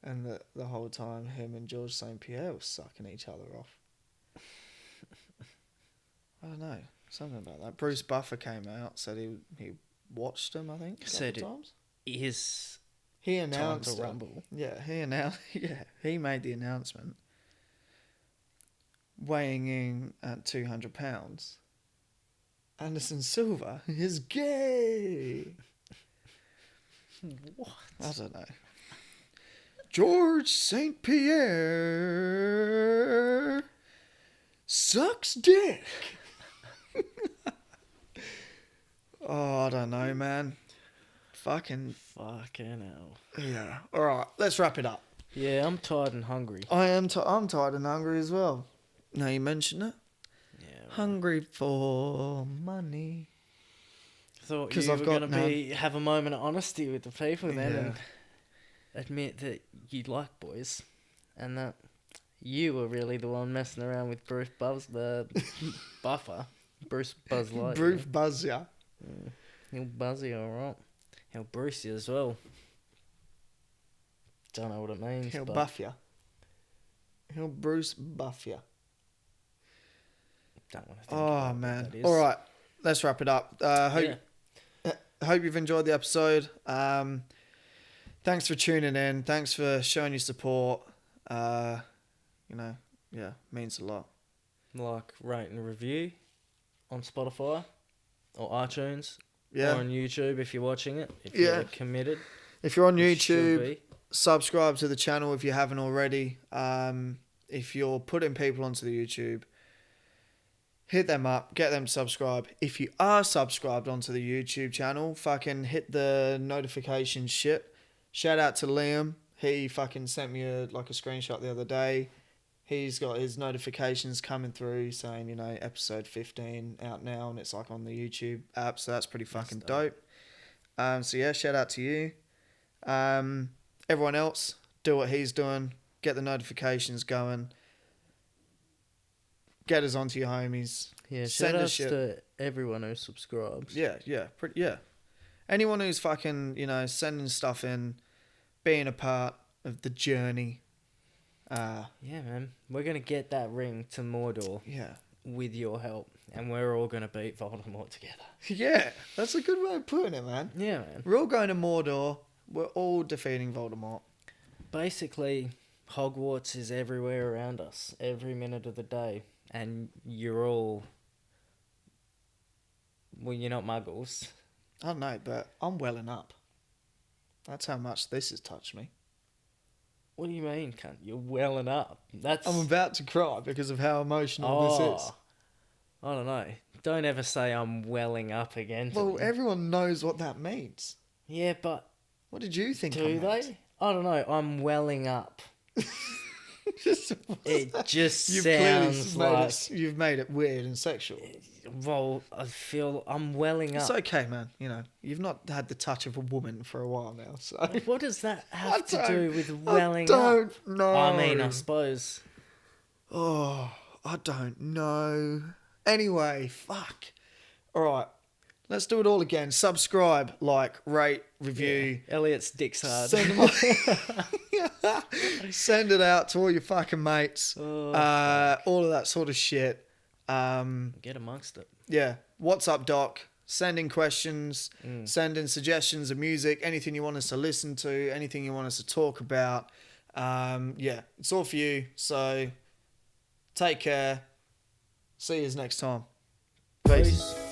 And the whole time him and George St. Pierre were sucking each other off. I don't know. Something about that. Bruce Buffer came out, said he watched him, I think, a Said couple it times. Is He time announced to it. rumble. Yeah, he announced. Yeah, he made the announcement. weighing in at 200 pounds, Anderson Silva is gay. What? I don't know. George St. Pierre sucks dick. Oh, I don't know, man. Fucking hell. yeah. All right, let's wrap it up. Yeah, I'm tired and hungry. I'm tired and hungry as well. Now you mention it. Yeah. Hungry for money. Thought 'Cause you I've were got going to have a moment of honesty with the people then Yeah. and admit that you like boys and that you were really the one messing around with Bruce Buzz, the buffer. Bruce Buzz Lightyear. Bruce Buzzer. He'll buzz you, alright. He'll Bruce you as well. Don't know what it means. He'll but buff ya. He'll Bruce buff ya. Don't want to think Oh about what man. that is. All right, let's wrap it up. Yeah. Hope you've enjoyed the episode. Thanks for tuning in. Thanks for showing your support. Yeah, means a lot. Like, rate and review on Spotify or iTunes Yeah. or on YouTube if you're watching it. If Yeah. you're committed. If you're on you should YouTube, be. subscribe to the channel if you haven't already. If you're putting people onto the YouTube, hit them up, get them to subscribe. If you are subscribed onto the YouTube channel, fucking hit the notification shit. Shout out to Liam. He fucking sent me a screenshot the other day. He's got his notifications coming through saying, episode 15 out now, and it's like on the YouTube app, so that's pretty fucking dope. So yeah, shout out to you. Everyone else, do what he's doing. Get the notifications going. Get us onto your homies. Yeah, Send shout us outs shit. to everyone who subscribes. Yeah. Anyone who's fucking, sending stuff in, being a part of the journey. Yeah, man. We're going to get that ring to Mordor Yeah. with your help, and we're all going to beat Voldemort together. Yeah, that's a good way of putting it, man. Yeah, man. We're all going to Mordor. We're all defeating Voldemort. Basically, Hogwarts is everywhere around us, every minute of the day, and you're all... Well, you're not muggles. I don't know, but I'm welling up. That's how much this has touched me. What do you mean, cunt? You're welling up. That's... I'm about to cry because of how emotional this is. I don't know. Don't ever say I'm welling up again. to Well, me. everyone knows what that means. Yeah, but What did you think? do they? I don't know. I'm welling up. It just sounds like... You've made it weird and sexual. Well, I feel I'm welling It's up. okay, man. You've not had the touch of a woman for a while now, so What does that I have to do with I welling don't up? know. I mean, I suppose. Oh, I don't know. Anyway, fuck. All right, let's do it all again. Subscribe, like, rate, review. Elliot's dick's hard. Send it out to all your fucking mates. Oh, All of that sort of shit. Get amongst it. Yeah. What's up, Doc? Send in questions. Mm. Send in suggestions of music. Anything you want us to listen to. Anything you want us to talk about. Yeah. It's all for you. So take care. See you next time. Peace. Peace.